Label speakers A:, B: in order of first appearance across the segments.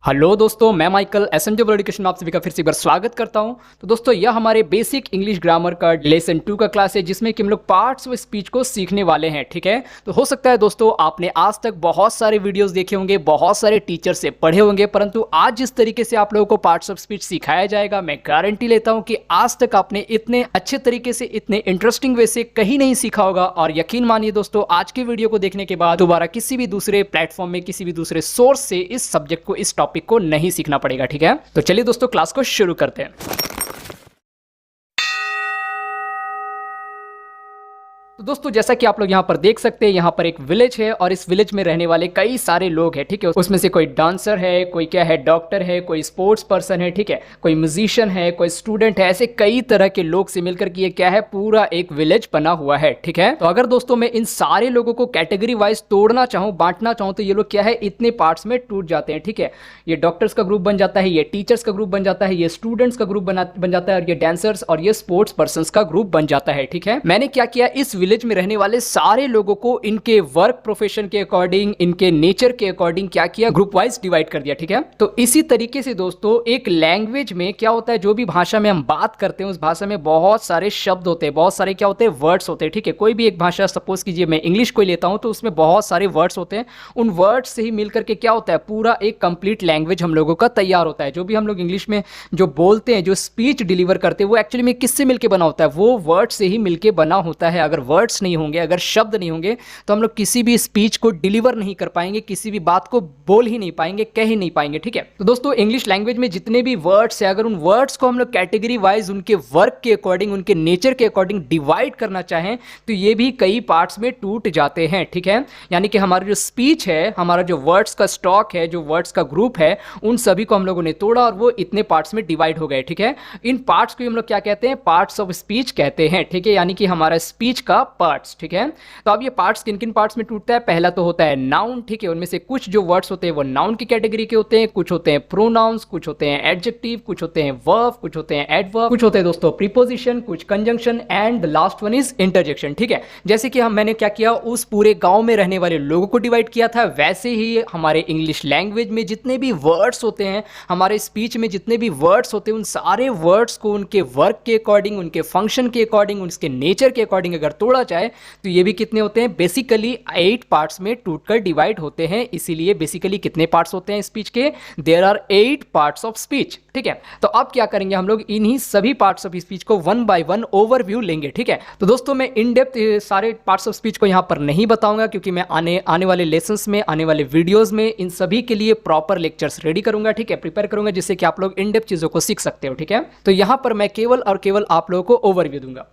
A: Hello दोस्तों, मैं Michael SMJ world education में आप सभी का फिर से एक बार स्वागत करता हूं। तो दोस्तों, यह हमारे बेसिक इंग्लिश ग्रामर का लेसन 2 का क्लास है, जिसमें कि हम लोग पार्ट्स ऑफ स्पीच को सीखने वाले हैं। ठीक है, तो हो सकता है दोस्तों आपने आज तक बहुत सारे वीडियोस देखे होंगे, बहुत सारे टीचर से पढ़े होंगे, परंतु आज जिस तरीके से आप लोगों को पार्ट्स ऑफ स्पीच सिखाया जाएगा, मैं गारंटी लेता हूँ कि आज तक आपने इतने अच्छे तरीके से, इतने इंटरेस्टिंग वे से कहीं नहीं सीखा होगा। और यकीन मानिए दोस्तों, आज के वीडियो को देखने के बाद दोबारा किसी भी दूसरे प्लेटफॉर्म में, किसी भी दूसरे सोर्स से इस सब्जेक्ट को, इस टॉपिक को नहीं सीखना पड़ेगा। ठीक है, तो चलिए दोस्तों क्लास को शुरू करते हैं। तो दोस्तों, जैसा कि आप लोग यहाँ पर देख सकते हैं, यहाँ पर एक विलेज है और इस विलेज में रहने वाले कई सारे लोग हैं। ठीक है, उसमें से कोई डांसर है, कोई क्या है डॉक्टर है, कोई स्पोर्ट्स पर्सन है, ठीक है, कोई म्यूजिशियन है, कोई स्टूडेंट है। ऐसे कई तरह के लोग से मिलकर के ये क्या है, पूरा एक विलेज बना हुआ है। ठीक है, तो अगर दोस्तों मैं इन सारे लोगों को कैटेगरी वाइज तोड़ना चाहूँ, बांटना चाहूँ, तो ये लोग क्या है, इतने पार्ट्स में टूट जाते हैं। ठीक है, ये डॉक्टर्स का ग्रुप बन जाता है, ये टीचर्स का ग्रुप बन जाता है, ये स्टूडेंट्स का ग्रुप बन जाता है, और ये डांसर्स और ये स्पोर्ट्स पर्सन का ग्रुप बन जाता है। ठीक है, मैंने क्या किया, इस विलेज में रहने वाले सारे लोगों को इनके वर्क प्रोफेशन के अकॉर्डिंग, इनके नेचर के अकॉर्डिंग क्या किया, ग्रुप वाइज डिवाइड कर दिया। ठीक है, तो इसी तरीके से दोस्तों एक लैंग्वेज में क्या होता है, जो भी भाषा में हम बात करते हैं उस भाषा में बहुत सारे शब्द होते हैं, बहुत सारे क्या होते हैं, वर्ड्स होते हैं। ठीक है, कोई भी एक भाषा, सपोज कीजिए मैं इंग्लिश को लेता हूं, तो उसमें बहुत सारे वर्ड्स होते हैं। उन वर्ड्स से ही मिलकर के क्या होता है, पूरा एक कंप्लीट लैंग्वेज हम लोगों का तैयार होता है। जो भी हम लोग इंग्लिश में जो बोलते हैं, जो स्पीच डिलीवर करते हैं, वो एक्चुअली में किससे मिलकर बना होता है, वो वर्ड से ही मिलकर बना होता है। अगर वर्ड्स नहीं होंगे, अगर शब्द नहीं होंगे, तो हम लोग किसी भी स्पीच को डिलीवर नहीं कर पाएंगे, किसी भी बात को बोल ही नहीं पाएंगे, कह ही नहीं पाएंगे। ठीक है, तो दोस्तों इंग्लिश लैंग्वेज में जितने भी वर्ड्स है, अगर उन वर्ड्स को हम लोग कैटेगरी वाइज उनके वर्क के अकॉर्डिंग, उनके नेचर के अकॉर्डिंग डिवाइड करना चाहें, तो ये भी कई पार्ट्स में टूट जाते हैं। ठीक है, यानी कि हमारा जो स्पीच है, हमारा जो वर्ड्स का स्टॉक है, जो वर्ड्स का ग्रुप है, उन सभी को हम लोगों ने तोड़ा और वो इतने पार्ट्स में डिवाइड हो गए। ठीक है, इन पार्ट्स को हम लोग क्या कहते हैं, पार्ट्स ऑफ स्पीच कहते हैं। ठीक है, यानी कि हमारा स्पीच का पार्ट्स। ठीक है, तो अब ये पार्ट्स किन किन पार्ट्स में टूटता है, पहला तो होता है नाउन। ठीक है, उनमें से कुछ जो वर्ड्स होते हैं वो नाउन की कैटेगरी के होते हैं, कुछ होते हैं प्रोनाउंस, कुछ होते हैं एडजेक्टिव, कुछ होते हैं वर्ब, कुछ होते हैं एडवर्ब, कुछ होते हैं दोस्तों प्रीपोजिशन, कुछ conjunction, and the last one is interjection. ठीक है, जैसे कि मैंने क्या किया, उस पूरे गांव में रहने वाले लोगों को डिवाइड किया था, वैसे ही हमारे इंग्लिश लैंग्वेज में जितने भी वर्ड्स होते हैं, हमारे स्पीच में जितने भी वर्ड्स होते हैं, उन सारे वर्ड्स को उनके वर्क के अकॉर्डिंग, उनके फंक्शन के अकॉर्डिंग, उनके नेचर के अकॉर्डिंग अगर तोड़ा जाए, तो ये भी कितने होते हैं, बेसिकली 8 पार्ट्स में टूटकर डिवाइड होते हैं। इसीलिए बेसिकली कितने पार्ट्स होते हैं स्पीच के, there are 8 parts of speech. ठीक है, तो अब क्या करेंगे, हम लोग इन्हीं सभी पार्ट्स ऑफ स्पीच को वन बाय वन ओवरव्यू लेंगे। ठीक है, तो दोस्तों मैं इन डेप्थ सारे पार्ट्स ऑफ स्पीच को यहां पर नहीं बताऊंगा, क्योंकि मैं आने वाले लेसन्स में, आने वाले वीडियोस में इन सभी के लिए प्रॉपर लेक्चर्स रेडी करूंगा। ठीक है, प्रिपेयर करूंगा, जिससे कि आप लोग इन डेप्थ चीजों को सीख सकते हो। ठीक है, तो यहां पर मैं केवल और केवल आप लोगों को ओवरव्यू दूंगा।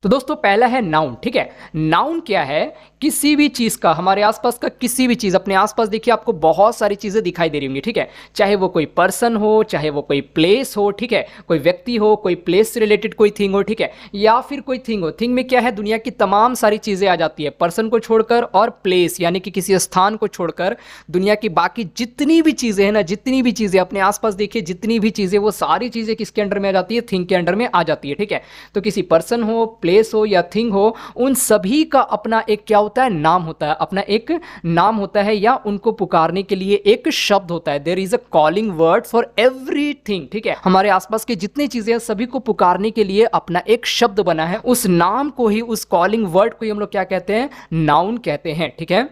A: तो दोस्तों पहला है नाउन। ठीक है, नाउन क्या है, किसी भी चीज का, हमारे आसपास का किसी भी चीज, अपने आसपास देखिए आपको बहुत सारी चीजें दिखाई दे रही होंगी। ठीक है, चाहे वो कोई पर्सन हो, चाहे वो कोई प्लेस हो, ठीक है, कोई व्यक्ति हो, कोई प्लेस से रिलेटेड कोई थिंग हो, ठीक है, या फिर कोई थिंग हो। थिंग में क्या है, दुनिया की तमाम सारी चीजें आ जाती है, पर्सन को छोड़कर, और प्लेस यानी कि किसी स्थान को छोड़कर दुनिया की बाकी जितनी भी चीजें हैं ना, जितनी भी चीजें अपने आसपास देखिए, जितनी भी चीजें, वो सारी चीजें किसके अंडर में आ जाती है, थिंग के अंडर में आ जाती है। ठीक है, तो किसी पर्सन हो, प्लेस हो या थिंग हो, उन सभी का अपना एक क्या होता है, नाम होता है, अपना एक नाम होता है, या उनको पुकारने के लिए एक शब्द होता है। There is a calling word for everything. ठीक है, हमारे आसपास की जितनी चीजें हैं, सभी को पुकारने के लिए अपना एक शब्द बना है। उस नाम को ही, उस कॉलिंग वर्ड को ही हम लोग क्या कहते हैं, नाउन कहते हैं। ठीक है,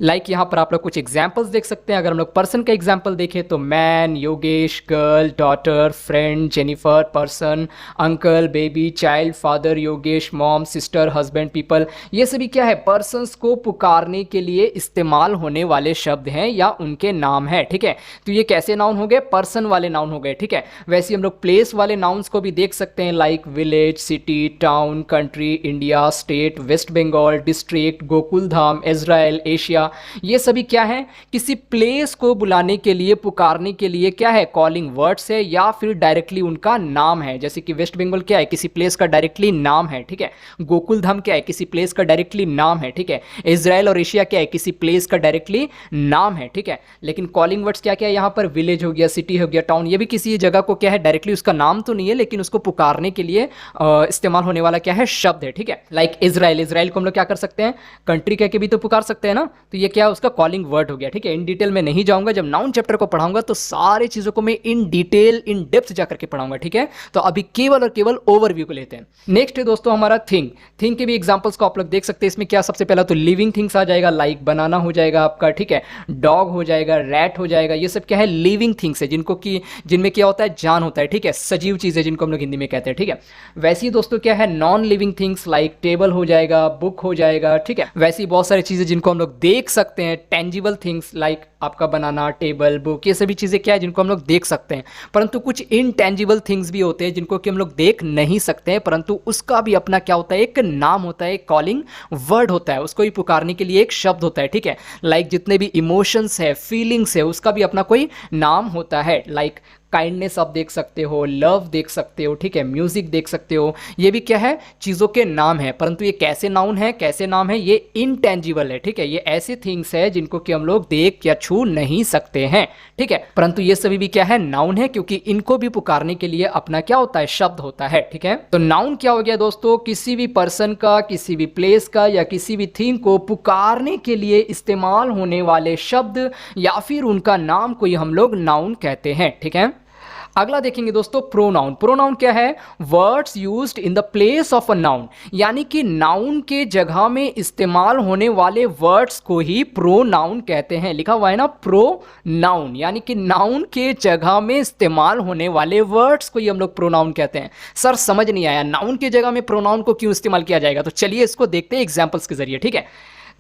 A: लाइक यहाँ पर आप लोग कुछ एग्जाम्पल्स देख सकते हैं। अगर हम लोग पर्सन का एग्जाम्पल देखें तो man, Yogesh, girl, daughter, friend, Jennifer, person, uncle, baby, child, father, Yogesh, mom, sister, husband, people, ये सभी क्या है, पर्सन्स को पुकारने के लिए इस्तेमाल होने वाले शब्द हैं या उनके नाम है। ठीक है, तो ये कैसे नाउन हो गए, पर्सन वाले नाउन हो गए। ठीक है, वैसे हम लोग प्लेस वाले नाउन्स को भी देख सकते हैं, like village, city, town, country, India, state, West Bengal, district, Gokul Dham, Israel, Asia, ये सभी क्या है, किसी प्लेस को बुलाने के लिए, पुकारने के लिए क्या है, कॉलिंग वर्ड्स है, या फिर डायरेक्टली उनका नाम है। जैसे कि वेस्ट बंगाल क्या है, किसी प्लेस का डायरेक्टली नाम है। ठीक है, गोकुल धाम क्या है, किसी प्लेस का डायरेक्टली नाम है। ठीक है, इजराइल और एशिया क्या है, किसी प्लेस का डायरेक्टली नाम है। ठीक है, लेकिन कॉलिंग वर्ड्स क्या क्या है, यहाँ पर विलेज हो गया, सिटी हो गया, टाउन, ये भी किसी जगह को क्या है, डायरेक्टली उसका नाम तो नहीं है, लेकिन उसको पुकारने के लिए इस्तेमाल होने वाला क्या है, शब्द है। ठीक है, लाइक इजराइल, इजराइल को हम लोग क्या कर सकते हैं, कंट्री कह के भी तो पुकार सकते हैं ना। तो तो ये क्या है, उसका कॉलिंग वर्ड हो गया, ठीक है। इन डिटेल में नहीं जाऊंगा, जब नाउन चैप्टर को पढ़ाऊंगा तो सारी चीजों को मैं इन डिटेल इन डेप्थ जाकर के पढ़ाऊंगा, ठीक है। तो अभी केवल और केवल ओवरव्यू को लेते हैं। नेक्स्ट है दोस्तों हमारा थिंग। थिंग के भी एग्जांपल्स को आप लोग देख सकते हैं। इसमें क्या सबसे पहला तो लिविंग थिंग्स आ जाएगा, लाइक बनाना हो जाएगा आपका, ठीक है, डॉग हो जाएगा, रैट हो जाएगा। ये सब क्या है, लिविंग थिंग्स है, जिनमें क्या होता है, जान होता है, ठीक है, सजीव चीजें जिनको हम लोग हिंदी में कहते हैं, ठीक है। वैसे ही दोस्तों क्या है, non living things like table हो जाएगा, बुक हो जाएगा, ठीक है। वैसे ही बहुत सारी चीजें जिनको हम लोग देख सकते हैं, टेंजिबल थिंग्स लाइक आपका बनाना, टेबल, बुक, ये सभी चीजें क्या है जिनको हम लोग देख सकते हैं। परंतु कुछ इनटेंजिबल थिंग्स भी होते हैं जिनको कि हम लोग देख नहीं सकते हैं, परंतु उसका भी अपना क्या होता है, एक नाम होता है, एक कॉलिंग वर्ड होता है, उसको ही पुकारने के लिए एक शब्द होता है, ठीक है। लाइक जितने भी इमोशंस है, फीलिंग्स है, उसका भी अपना कोई नाम होता है। लाइक काइंडनेस आप देख सकते हो, लव देख सकते हो, ठीक है, म्यूजिक देख सकते हो। ये भी क्या है, चीज़ों के नाम है, परंतु ये कैसे नाउन है, कैसे नाम है, ये इनटेंजिबल है, ठीक है। ये ऐसे थिंग्स है जिनको कि हम लोग देख या छू नहीं सकते हैं, ठीक है, परंतु ये सभी भी क्या है, नाउन है, क्योंकि इनको भी पुकारने के लिए अपना क्या होता है, शब्द होता है, ठीक है। तो नाउन क्या हो गया दोस्तों, किसी भी पर्सन का, किसी भी प्लेस का या किसी भी थिंग को पुकारने के लिए इस्तेमाल होने वाले शब्द या फिर उनका नाम को ही हम लोग नाउन कहते हैं, ठीक है। अगला देखेंगे दोस्तों प्रोनाउन। प्रोनाउन क्या है, words used in the place of a noun, यानी कि नाउन के जगह में इस्तेमाल होने वाले वर्ड्स को ही प्रोनाउन कहते हैं। लिखा हुआ है ना, प्रोनाउन, यानी कि नाउन के जगह में इस्तेमाल होने वाले वर्ड्स को ही हम लोग प्रोनाउन कहते हैं। सर समझ नहीं आया, नाउन के जगह में प्रोनाउन को क्यों इस्तेमाल किया जाएगा, तो चलिए इसको देखते हैं एग्जाम्पल्स के जरिए, ठीक है।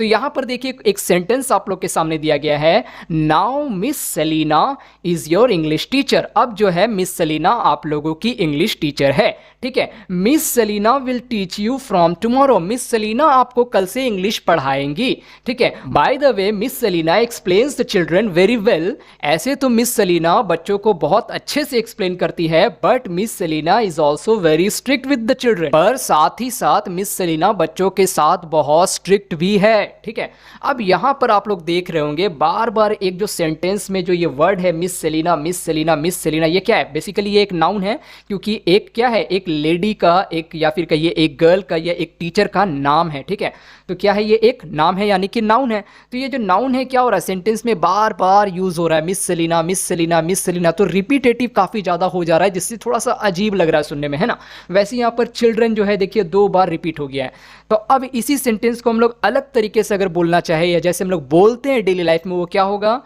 A: तो यहां पर देखिए एक सेंटेंस आप लोग के सामने दिया गया है, now miss Selina is your English teacher. अब जो है मिस सेलिना आप लोगों की इंग्लिश टीचर है, ठीक है। Miss Selina will teach you from tomorrow, miss Selina आपको कल से इंग्लिश पढ़ाएंगी, ठीक है। By the way miss Selina explains the children very well, ऐसे तो मिस सेलिना बच्चों को बहुत अच्छे से एक्सप्लेन करती है, but miss Selina is also very strict with the children, पर साथ ही साथ मिस सेलिना बच्चों के साथ बहुत स्ट्रिक्ट भी है, ठीक है। अब यहां पर आप लोग देख रहे होंगे बार बार एक जो सेंटेंस में जो ये वर्ड है miss Selina, miss Selina, miss Selina, ये क्या है, बेसिकली ये एक नाउन है, क्योंकि एक क्या है, एक लेडी का, एक या फिर कहिए एक गर्ल का या एक टीचर का नाम है, ठीक है। तो क्या है, ये एक नाम है, यानी कि नाउन है। तो ये जो नाउन है क्या हो रहा है, सेंटेंस में बार बार यूज हो रहा है, miss Selina, miss Selina, miss Selina, तो रिपीटेटिव काफी ज्यादा हो जा रहा है, जिससे थोड़ा सा अजीब लग रहा है सुनने में, है ना। वैसे यहाँ पर चिल्ड्रन जो है देखिए 2 बार रिपीट हो गया है। तो अब इसी सेंटेंस को हम लोग अलग तरीके से अगर बोलना चाहे, या जैसे हम लोग बोलते हैं डेली लाइफ में, वो क्या होगा,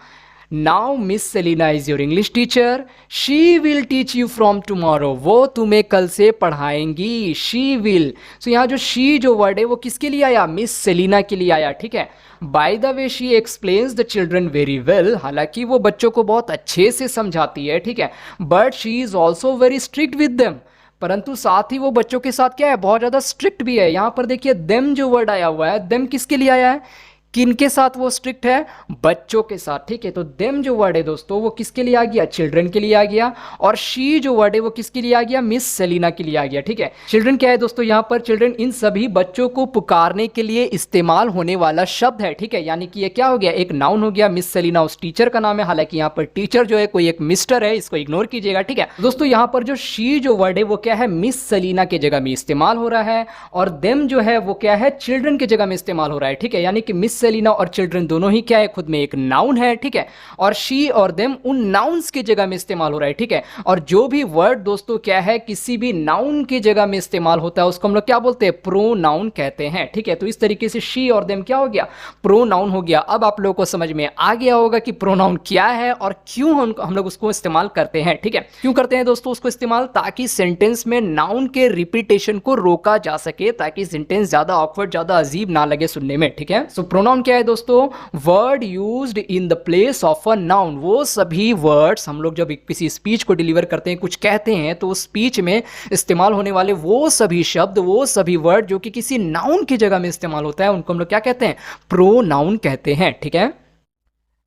A: now miss Selina is your English teacher, she will teach you from tomorrow, वो तुम्हें कल से पढ़ाएंगी, शी विल। सो यहाँ जो शी जो वर्ड है वो किसके लिए आया, मिस सेलिना के लिए आया, ठीक है। By the way she explains the children very well, हालांकि वो बच्चों को बहुत अच्छे से समझाती है, ठीक है, but she is also very strict with them, परंतु साथ ही वो बच्चों के साथ क्या है, बहुत ज्यादा स्ट्रिक्ट भी है। यहां पर देखिए देम जो वर्ड आया हुआ है, देम किसके लिए आया है, किनके साथ वो स्ट्रिक्ट है, बच्चों के साथ, ठीक है। तो देम जो वर्ड है दोस्तों वो किसके लिए आ गया, चिल्ड्रन के लिए आ गया, और शी जो वर्ड है वो किसके लिए आ गया, मिस सेलिना के लिए आ गया, ठीक है। चिल्ड्रन क्या है दोस्तों, यहाँ पर चिल्ड्रन इन सभी बच्चों को पुकारने के लिए इस्तेमाल होने वाला शब्द है, ठीक है। यानी कि ये क्या हो गया, एक नाउन हो गया, मिस सेलिना उस टीचर का नाम है, हालांकि यहाँ पर टीचर जो है कोई एक मिस्टर है, इसको इग्नोर कीजिएगा, ठीक है दोस्तों। यहाँ पर जो शी जो वर्ड है वो क्या है, मिस सेलिना के जगह में इस्तेमाल हो रहा है, और देम जो है वो क्या है, चिल्ड्रन के जगह में इस्तेमाल हो रहा है, ठीक है। यानी कि मिस सेलिना और चिल्ड्रन दोनों ही क्या है, खुद में एक नाउन है, ठीक है, और शी और देम उन नाउन्स की जगह में इस्तेमाल हो रहा है, ठीक है। और जो भी वर्ड दोस्तों क्या है किसी भी नाउन की जगह में इस्तेमाल होता है उसको हम लोग क्या बोलते हैं, प्रोनाउन कहते हैं, ठीक है। तो इस तरीके से शी और देम क्या हो गया, प्रोनाउन हो गया। अब आप लोगों को समझ में आ गया होगा कि प्रोनाउन क्या है और क्यों हम लोग उसको इस्तेमाल करते हैं, ठीक है। क्यों करते हैं दोस्तों उसको इस्तेमाल, ताकि सेंटेंस में नाउन के रिपीटेशन को रोका जा सके, ताकि सेंटेंस ज्यादा ऑकवर्ड, ज्यादा अजीब ना लगे सुनने में, ठीक है। सो प्रोनाउन क्या है दोस्तों, word used in the place of a noun, वो सभी वर्ड्स हम लोग जब किसी स्पीच को डिलीवर करते हैं, कुछ कहते हैं, तो उस स्पीच में इस्तेमाल होने वाले वो सभी शब्द, वो सभी वर्ड जो कि किसी नाउन की जगह में इस्तेमाल होता है, उनको हम लोग क्या कहते हैं, प्रोनाउन कहते हैं, ठीक है।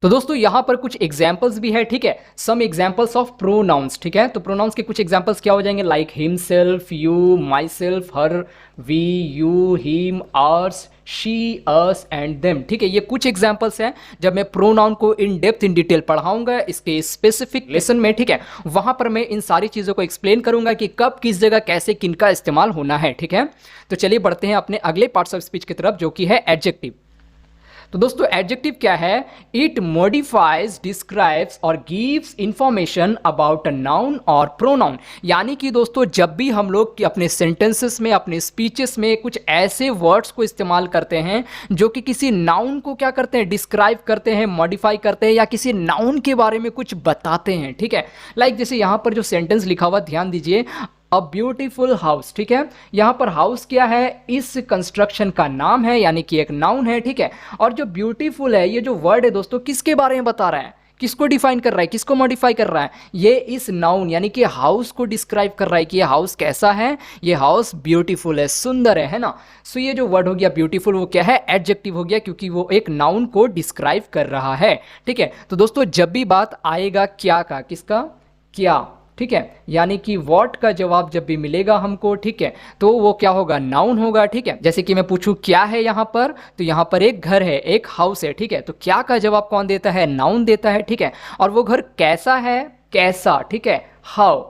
A: तो दोस्तों यहां पर कुछ एग्जाम्पल्स भी है, ठीक है, सम एग्जाम्पल्स ऑफ प्रोनाउंस, ठीक है। तो प्रोनाउंस के कुछ एग्जाम्पल्स क्या हो जाएंगे, like himself, you, myself, her, we, you, him, ours, she, us and them, ठीक है। ये कुछ एग्जाम्पल्स हैं, जब मैं प्रोनाउन को इन डेप्थ इन डिटेल पढ़ाऊंगा इसके स्पेसिफिक लेसन में, ठीक है, वहां पर मैं इन सारी चीजों को एक्सप्लेन करूंगा कि कब किस जगह कैसे किनका इस्तेमाल होना है, ठीक है। तो चलिए बढ़ते हैं अपने अगले पार्ट्स ऑफ स्पीच की तरफ, जो कि है एडजेक्टिव। तो दोस्तों एडजेक्टिव क्या है? इट मॉडिफाइज, डिस्क्राइब्स और gives information about a noun और प्रोनाउन। यानी कि दोस्तों जब भी हम लोग अपने सेंटेंसेस में, अपने स्पीचेस में कुछ ऐसे वर्ड्स को इस्तेमाल करते हैं जो कि किसी नाउन को क्या करते हैं? डिस्क्राइब करते हैं, मॉडिफाई करते हैं या किसी नाउन के बारे में कुछ बताते हैं, ठीक है। लाइक जैसे यहां पर जो सेंटेंस लिखा हुआ ध्यान दीजिए, अ ब्यूटीफुल हाउस, ठीक है। यहां पर हाउस क्या है? इस कंस्ट्रक्शन का नाम है, यानी कि एक नाउन है, ठीक है। और जो ब्यूटीफुल है, ये जो वर्ड है दोस्तों किसके बारे में बता रहा है? किसको डिफाइन कर रहा है? किसको मॉडिफाई कर रहा है? ये इस नाउन यानी कि हाउस को डिस्क्राइब कर रहा है कि ये हाउस कैसा है? ये हाउस ब्यूटीफुल है, सुंदर है ना। सो ये जो वर्ड हो गया ब्यूटीफुल, वो क्या है? एडजेक्टिव हो गया, क्योंकि वो एक नाउन को डिस्क्राइब कर रहा है, ठीक है। तो दोस्तों जब भी बात आएगा क्या का, किसका? क्या, ठीक है। यानी कि व्हाट का जवाब जब भी मिलेगा हमको, ठीक है, तो वो क्या होगा? नाउन होगा, ठीक है। जैसे कि मैं पूछूं क्या है यहां पर, तो यहां पर एक घर है, एक हाउस है, ठीक है। तो क्या का जवाब कौन देता है? नाउन देता है, ठीक है। और वो घर कैसा है? कैसा, ठीक है, हाउ।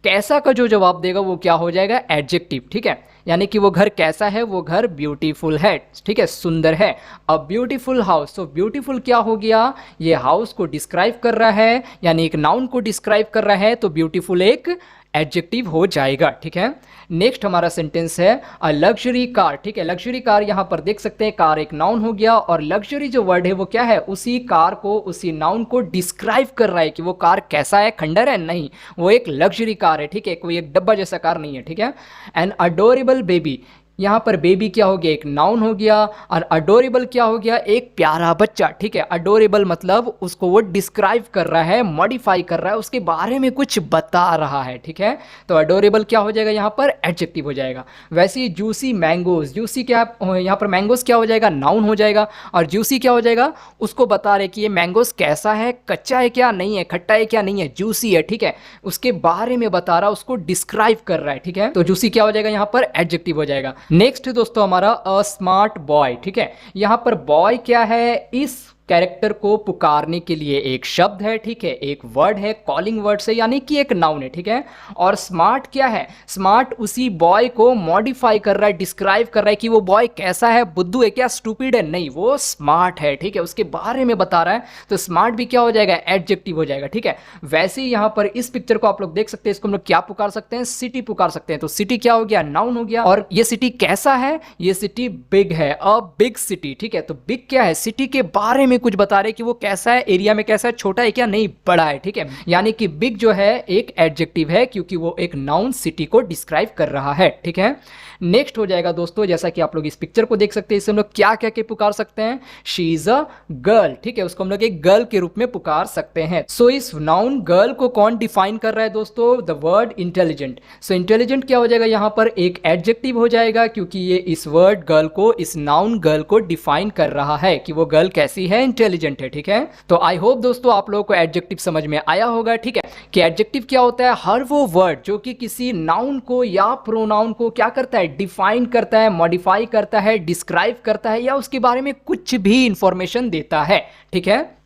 A: कैसा का जो जवाब देगा वो क्या हो जाएगा? एडजेक्टिव, ठीक है। यानी कि वो घर कैसा है? वो घर ब्यूटीफुल है, ठीक है, सुंदर है। अ ब्यूटीफुल हाउस, तो ब्यूटीफुल क्या हो गया? ये हाउस को डिस्क्राइब कर रहा है, यानी एक नाउन को डिस्क्राइब कर रहा है, तो ब्यूटीफुल एक एडजेक्टिव हो जाएगा, ठीक है। नेक्स्ट हमारा सेंटेंस है अ लग्जरी कार, ठीक है। लग्जरी कार यहां पर देख सकते हैं, कार एक नाउन हो गया और लग्जरी जो वर्ड है वो क्या है? उसी कार को, उसी नाउन को डिस्क्राइब कर रहा है कि वो कार कैसा है? खंडर है? नहीं, वो एक लग्जरी कार है, ठीक है, कोई एक डब्बा जैसा कार नहीं है, ठीक है। एन अडोरेबल बेबी, यहाँ पर बेबी क्या हो गया? एक नाउन हो गया। और अडोरेबल क्या हो गया? एक प्यारा बच्चा, ठीक है। अडोरेबल मतलब उसको वो डिस्क्राइब कर रहा है, मॉडिफाई कर रहा है, उसके बारे में कुछ बता रहा है, ठीक है। तो अडोरेबल क्या हो जाएगा? यहाँ पर एडजेक्टिव हो जाएगा। वैसे ही जूसी मैंगोज, जूसी क्या, यहाँ पर मैंगोज क्या हो जाएगा? नाउन हो जाएगा। और जूसी क्या हो जाएगा? उसको बता रहे कि ये मैंगोज कैसा है? कच्चा है क्या? नहीं है। खट्टा है क्या? नहीं है। जूसी है, ठीक है, उसके बारे में बता रहा, उसको डिस्क्राइब कर रहा है, ठीक है। तो जूसी क्या हो जाएगा? यहाँ पर एडजेक्टिव हो जाएगा। नेक्स्ट दोस्तों हमारा अ स्मार्ट बॉय, ठीक है। यहां पर बॉय क्या है? इस कैरेक्टर को पुकारने के लिए एक शब्द है, ठीक है, एक वर्ड है, कॉलिंग वर्ड से, यानी कि एक नाउन है, ठीक है। और स्मार्ट क्या है? स्मार्ट उसी बॉय को मॉडिफाई कर रहा है, डिस्क्राइब कर रहा है कि वो बॉय कैसा है? बुद्धू है क्या? स्टूपिड है? नहीं, वो स्मार्ट है, ठीक है, उसके बारे में बता रहा है। तो स्मार्ट भी क्या हो जाएगा? एडजेक्टिव हो जाएगा, ठीक है। वैसे ही यहां पर इस पिक्चर को आप लोग देख सकते हैं, इसको हम लोग क्या पुकार सकते हैं? सिटी पुकार सकते हैं। तो सिटी क्या हो गया? नाउन हो गया। और ये सिटी कैसा है? ये सिटी बिग है, अ बिग सिटी, ठीक है। तो बिग क्या है? सिटी के बारे में कुछ बता रहे कि वो कैसा है, एरिया में कैसा है, छोटा है क्या? नहीं, बड़ा है, ठीक है। यानी कि बिग जो है एक एडजेक्टिव है, क्योंकि वो एक नाउन सिटी को डिस्क्राइब कर रहा है, ठीक है। नेक्स्ट हो जाएगा दोस्तों, जैसा कि आप लोग इस पिक्चर को देख सकते हैं, इसे हम लोग क्या कह के पुकार सकते हैं? शी इज अ गर्ल, ठीक है, उसको हम लोग एक गर्ल के रूप में पुकार सकते हैं। सो इस नाउन गर्ल को कौन डिफाइन कर रहा है दोस्तों? The word intelligent. So intelligent क्या हो जाएगा? यहां पर एक एडजेक्टिव हो जाएगा, क्योंकि ये इस वर्ड गर्ल को, इस नाउन गर्ल को डिफाइन कर रहा है कि वो गर्ल कैसी है? इंटेलिजेंट है, ठीक है। तो आई होप दोस्तों आप लोगों को एडजेक्टिव समझ में आया होगा, ठीक है, कि एडजेक्टिव क्या होता है? हर वो वर्ड जो कि किसी नाउन को या प्रोनाउन को क्या करता है? डिफाइन करता है, मॉडिफाई करता है, डिस्क्राइब करता है, या उसके बारे में कुछ भी इंफॉर्मेशन देता है, ठीक है।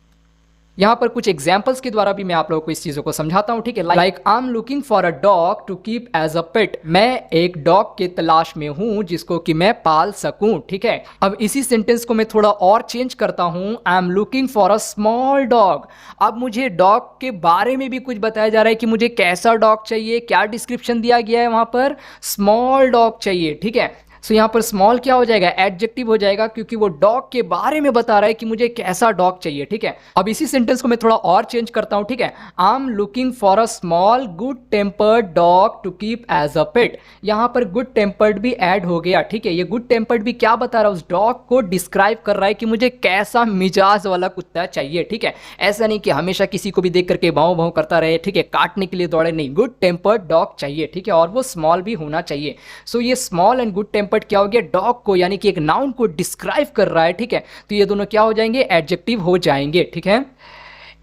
A: यहां पर कुछ एग्जाम्पल्स के द्वारा भी मैं आप लोगों को इस चीजों को समझाता हूं, ठीक है। Like I am looking for a dog to keep as a pet. मैं एक डॉग के तलाश में हूं जिसको कि मैं पाल सकूं, ठीक है। अब इसी सेंटेंस को मैं थोड़ा और चेंज करता हूं, आई am looking for a small dog. अब मुझे डॉग के बारे में भी कुछ बताया जा रहा है कि मुझे कैसा डॉग चाहिए, क्या डिस्क्रिप्शन दिया गया है वहां पर? स्मॉल डॉग चाहिए, ठीक है। सो यहाँ पर स्मॉल क्या हो जाएगा? एडजेक्टिव हो जाएगा, क्योंकि वो डॉग के बारे में बता रहा है कि मुझे कैसा डॉग चाहिए, ठीक है। अब इसी सेंटेंस को मैं थोड़ा और चेंज करता हूं, ठीक है। I am looking for a small good tempered dog to keep as a pet. यहाँ पर गुड टेम्पर्ड भी ऐड हो गया, ठीक है। ये गुड टेम्पर्ड भी क्या बता रहा है? उस डॉग को डिस्क्राइब कर रहा है कि मुझे कैसा मिजाज वाला कुत्ता चाहिए, ठीक है। ऐसा नहीं कि हमेशा किसी को भी देख करके भाव भाव करता रहे, ठीक है, काटने के लिए दौड़े, नहीं, गुड टेम्पर्ड डॉग चाहिए, ठीक है, और वो स्मॉल भी होना चाहिए। सो ये स्मॉल एंड गुड टेम्पर्ड क्या हो गया? डॉग को, यानी कि एक नाउन को डिस्क्राइब कर रहा है, ठीक है। तो ये दोनों क्या हो जाएंगे? एडजेक्टिव हो जाएंगे, ठीक है।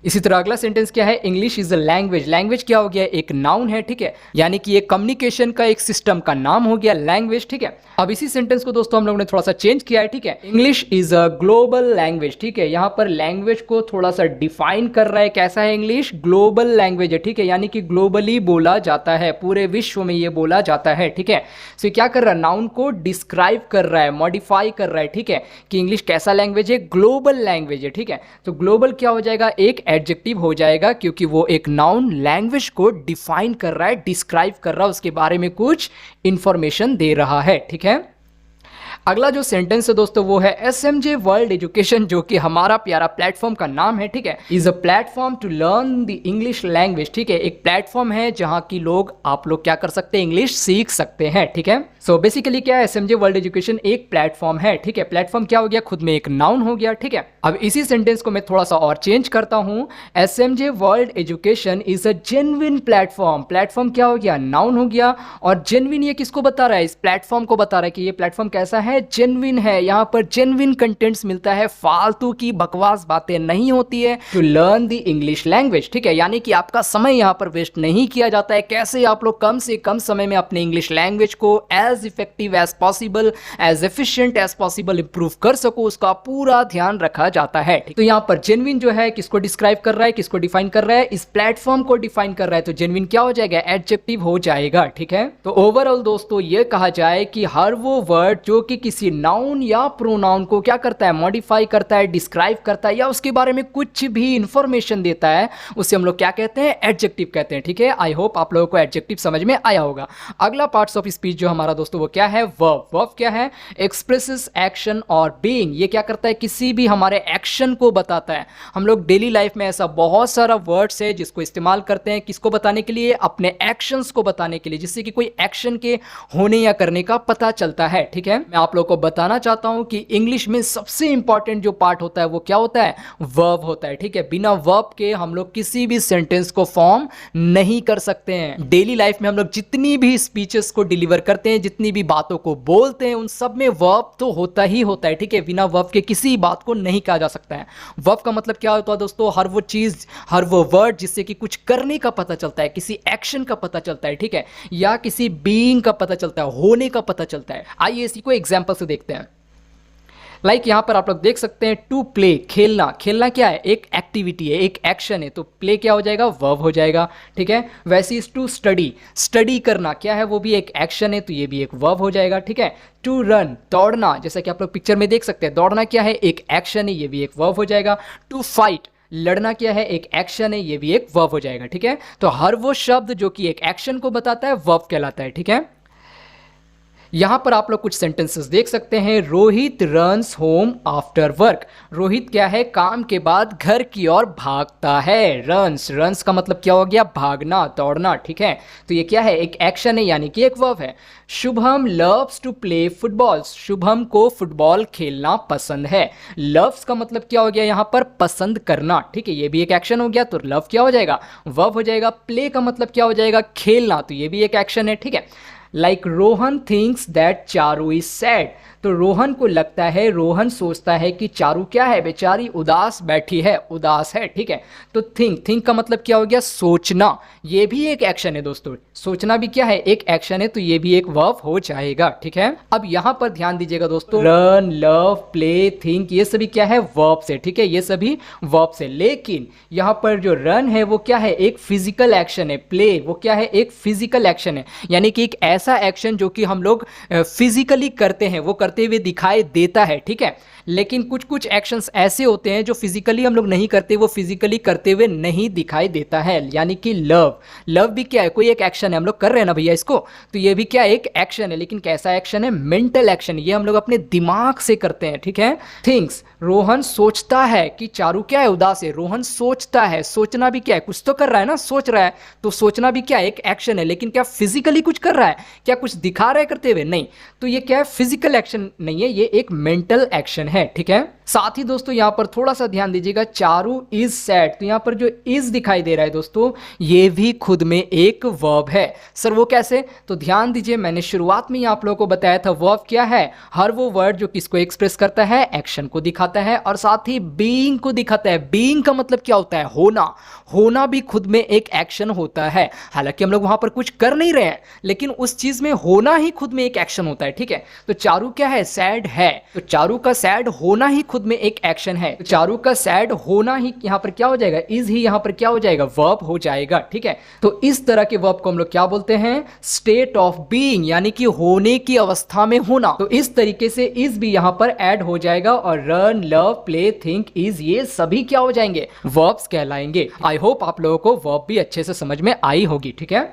A: इसी तरह अगला सेंटेंस क्या है, English is a language. Language क्या हो गया, एक नाउन है, ठीक है, यानी कि एक कम्युनिकेशन का एक सिस्टम का नाम हो गया लैंग्वेज, ठीक है। अब इसी सेंटेंस को दोस्तों हम लोगों ने थोड़ा सा चेंज किया है, ठीक है, English is a global language, ठीक है। यहाँ पर लैंग्वेज को थोड़ा सा डिफाइन कर रहा है, कैसा है इंग्लिश, ग्लोबल लैंग्वेज है, ठीक है, यानी कि ग्लोबली बोला जाता है, पूरे विश्व में ये बोला जाता है, ठीक है। सो क्या कर रहा है, नाउन को डिस्क्राइब कर रहा है, मॉडिफाई कर रहा है, ठीक है, कि इंग्लिश कैसा लैंग्वेज है, ग्लोबल लैंग्वेज है, ठीक है। तो ग्लोबल क्या हो जाएगा, एक एडजेक्टिव हो जाएगा, क्योंकि वो एक नाउन लैंग्वेज को डिफाइन कर रहा है, डिस्क्राइब कर रहा है, उसके बारे में कुछ इंफॉर्मेशन दे रहा है, ठीक है। अगला जो सेंटेंस है दोस्तों वो है SMJ वर्ल्ड एजुकेशन, जो कि हमारा प्यारा प्लेटफॉर्म का नाम है, ठीक है, is a platform to learn the English language, ठीक है, एक प्लेटफॉर्म है जहां की आप लोग क्या कर सकते हैं, इंग्लिश सीख सकते हैं, ठीक है। सो बेसिकली क्या है, SMJ वर्ल्ड एजुकेशन एक प्लेटफॉर्म है, ठीक है, प्लेटफॉर्म क्या हो गया, खुद में एक नाउन हो गया, ठीक है। अब इसी सेंटेंस को मैं थोड़ा सा और चेंज करता हूं, SMJ world education is a genuine platform. Platform क्या हो गया, नाउन हो गया, और जेन्युइन ये किसको बता रहा है, इस प्लेटफॉर्म को बता रहा है कि ये प्लेटफॉर्म कैसा है, जेन्युइन है, यहाँ पर जेन्युइन कंटेंट्स मिलता है, फालतू की बकवास बातें नहीं होती है, to learn the English language, ठीक है, यानी कि आपका समय यहाँ पर वेस्ट नहीं किया जाता है, कैसे आप लोग कम से कम समय में अपने इंग्लिश लैंग्वेज को as effective as possible, as efficient as possible improve कर सको, उसका पूरा ध्यान रखा जाता है। तो यहाँ पर जेन्युइन जो है किसको डिस्क्राइब कर रहा है, किसको डिफाइन कर रहा है, इस प्लेटफॉर्म को डिफाइन कर रहा है, तो जेन्युइन क्या हो जाएगा, एडजेक्टिव हो जाएगा, ठीक है। तो ओवरऑल दोस्तों ये कहा जाए कि हर वो वर्ड जो कि किसी नाउन या प्रोनाउन को क्या करता है, मॉडिफाई करता है, डिस्क्राइब करता है, या उसके बारे में कुछ भी इंफॉर्मेशन देता है, उसे हम लोग क्या कहते हैं, एडजेक्टिव कहते हैं, ठीक है। आई होप आप लोगों को एडजेक्टिव समझ में आया होगा। अगला पार्ट्स ऑफ स्पीच जो हमारा दोस्तों वो क्या है, वर्ब। वर्ब क्या है, एक्सप्रेसेस एक्शन और बीइंग, ये क्या करता है, किसी भी हमारे एक्शन को बताता है। हम लोग डेली लाइफ में ऐसा बहुत सारा वर्ड्स है जिसको इस्तेमाल करते हैं, किसको बताने के लिए, अपने एक्शंस को बताने के लिए, जिससे कि कोई एक्शन के होने या करने का पता चलता है, ठीक है। मैं आप लोगों को बताना चाहता हूं कि इंग्लिश में सबसे इंपॉर्टेंट जो पार्ट होता है वो क्या होता है, वर्ब होता है, ठीक है। बिना वर्ब के हम लोग किसी भी सेंटेंस को फॉर्म नहीं कर सकते हैं। डेली लाइफ में हम लोग जितनी भी स्पीचेस को डिलीवर करते हैं, जितनी भी बातों को बोलते हैं, उन सब में वर्ब तो होता ही होता है, ठीक है। बिना वर्ब के किसी बात को नहीं कहा जा सकता है। वर्ब का मतलब क्या होता है दोस्तों, हर वो चीज, हर वो वर्ड जिससे कि कुछ करने का पता चलता है, किसी एक्शन का पता चलता है, ठीक है, या किसी बीइंग का पता चलता है, होने का पता चलता है। आइए इसी को एग्जांपल से देखते हैं। लाइक यहाँ पर आप लोग देख सकते हैं, टू प्ले, खेलना। खेलना क्या है, एक एक्टिविटी है, एक एक्शन है, तो प्ले क्या हो जाएगा, वर्ब हो जाएगा, ठीक है। वैसे इज टू स्टडी, स्टडी करना क्या है, वो भी एक एक्शन है, तो ये भी एक वर्ब हो जाएगा, ठीक है। टू रन, दौड़ना, जैसा कि आप लोग पिक्चर में देख सकते हैं, दौड़ना क्या है, एक एक्शन है, ये भी एक वर्ब हो जाएगा। टू फाइट, लड़ना क्या है, एक एक्शन है, ये भी एक वर्ब हो जाएगा, ठीक है। तो हर वो शब्द जो कि एक एक्शन को बताता है वर्ब कहलाता है, ठीक है। यहां पर आप लोग कुछ सेंटेंसेस देख सकते हैं, Rohit runs home after work. Rohit क्या है, काम के बाद घर की ओर भागता है। रन्स, रन्स का मतलब क्या हो गया, भागना, दौड़ना, ठीक है। तो ये क्या है, एक एक्शन है, यानी कि एक वर्ब है। Shubham loves to play football, Shubham को फुटबॉल खेलना पसंद है। लव्स का मतलब क्या हो गया, यहां पर पसंद करना, ठीक है, ये भी एक एक्शन हो गया, तो लव क्या हो जाएगा, वर्ब हो जाएगा। प्ले का मतलब क्या हो जाएगा, खेलना, तो ये भी एक एक्शन है, ठीक है। Like Rohan thinks that Charu is sad, तो रोहन को लगता है, रोहन सोचता है कि चारू क्या है, बेचारी उदास बैठी है, उदास है, ठीक है। तो थिंक, थिंक का मतलब क्या हो गया, सोचना, ये भी एक एक्शन है दोस्तों। सोचना भी क्या है, एक एक्शन है, तो ये भी एक वर्ब हो जाएगा, ठीक है। अब यहां पर ध्यान दीजिएगा दोस्तों, रन, लव, प्ले, थिंक, ये सभी क्या है, वर्ब से, ठीक है, ये सभी वर्ब से। लेकिन यहां पर जो रन है वो क्या है, एक फिजिकल एक्शन है। प्ले वो क्या है, एक फिजिकल एक्शन है, यानी कि एक ऐसा एक्शन जो कि हम लोग फिजिकली करते हैं, वो करते हुए दिखाई देता है, ठीक है। लेकिन कुछ कुछ एक्शंस ऐसे होते हैं जो फिजिकली हम लोग नहीं करते, वो फिजिकली करते हुए नहीं दिखाई देता है, यानी कि लव, लव भी क्या है, कोई एक एक्शन है, हम लोग कर रहे हैं ना भैया इसको, तो ये भी क्या एक एक्शन है, लेकिन कैसा एक्शन है, मेंटल एक्शन, ये हम लोग अपने दिमाग से करते हैं, ठीक है। थिंक्स, रोहन सोचता है कि चारू क्या है, उदास है। रोहन सोचता है, सोचना भी क्या है, कुछ तो कर रहा है ना, सोच रहा है, तो सोचना भी क्या एक एक्शन है, लेकिन क्या फिजिकली कुछ कर रहा है, क्या कुछ दिखा रहा है करते हुए, नहीं, तो ये क्या है, फिजिकल एक्शन नहीं है, ये एक मेंटल एक्शन है, ठीक है। साथ ही दोस्तों यहाँ पर थोड़ा सा ध्यान दीजिएगा, चारू इज सैड, तो यहाँ पर जो इज दिखाई दे रहा है दोस्तों ये भी खुद में एक वर्ब है। सर वो कैसे? तो ध्यान दीजिए, मैंने शुरुआत में ही आप लोगों को बताया था वर्ब क्या है, हर वो वर्ड जो किसको एक्सप्रेस करता है, एक्शन को दिखाता है और साथ ही बीइंग को दिखाता है। बीइंग का मतलब क्या होता है? होना। होना भी खुद में एक एक्शन होता है। हालांकि हम लोग वहां पर कुछ कर नहीं रहे हैं, लेकिन उस चीज में होना ही खुद में एक एक्शन होता है। ठीक है, तो चारू क्या है? सैड है। तो चारू का सैड होना ही खुद में एक एक्शन है। तो चारू का सैड होना ही यहां पर क्या हो जाएगा? इज ही यहां पर क्या हो जाएगा? वर्ब हो जाएगा। ठीक है, तो इस तरह के वर्ब को हम लोग क्या बोलते हैं? स्टेट ऑफ बीइंग, यानी कि होने की अवस्था में होना। तो इस तरीके से इज भी यहां पर ऐड हो जाएगा और run, love, play, think, is, ये सभी क्या हो जाएंगे? वर्ब्स कहलाएंगे। आई होप आप लोगों को वर्ब भी अच्छे से समझ में आई होगी। ठीक है,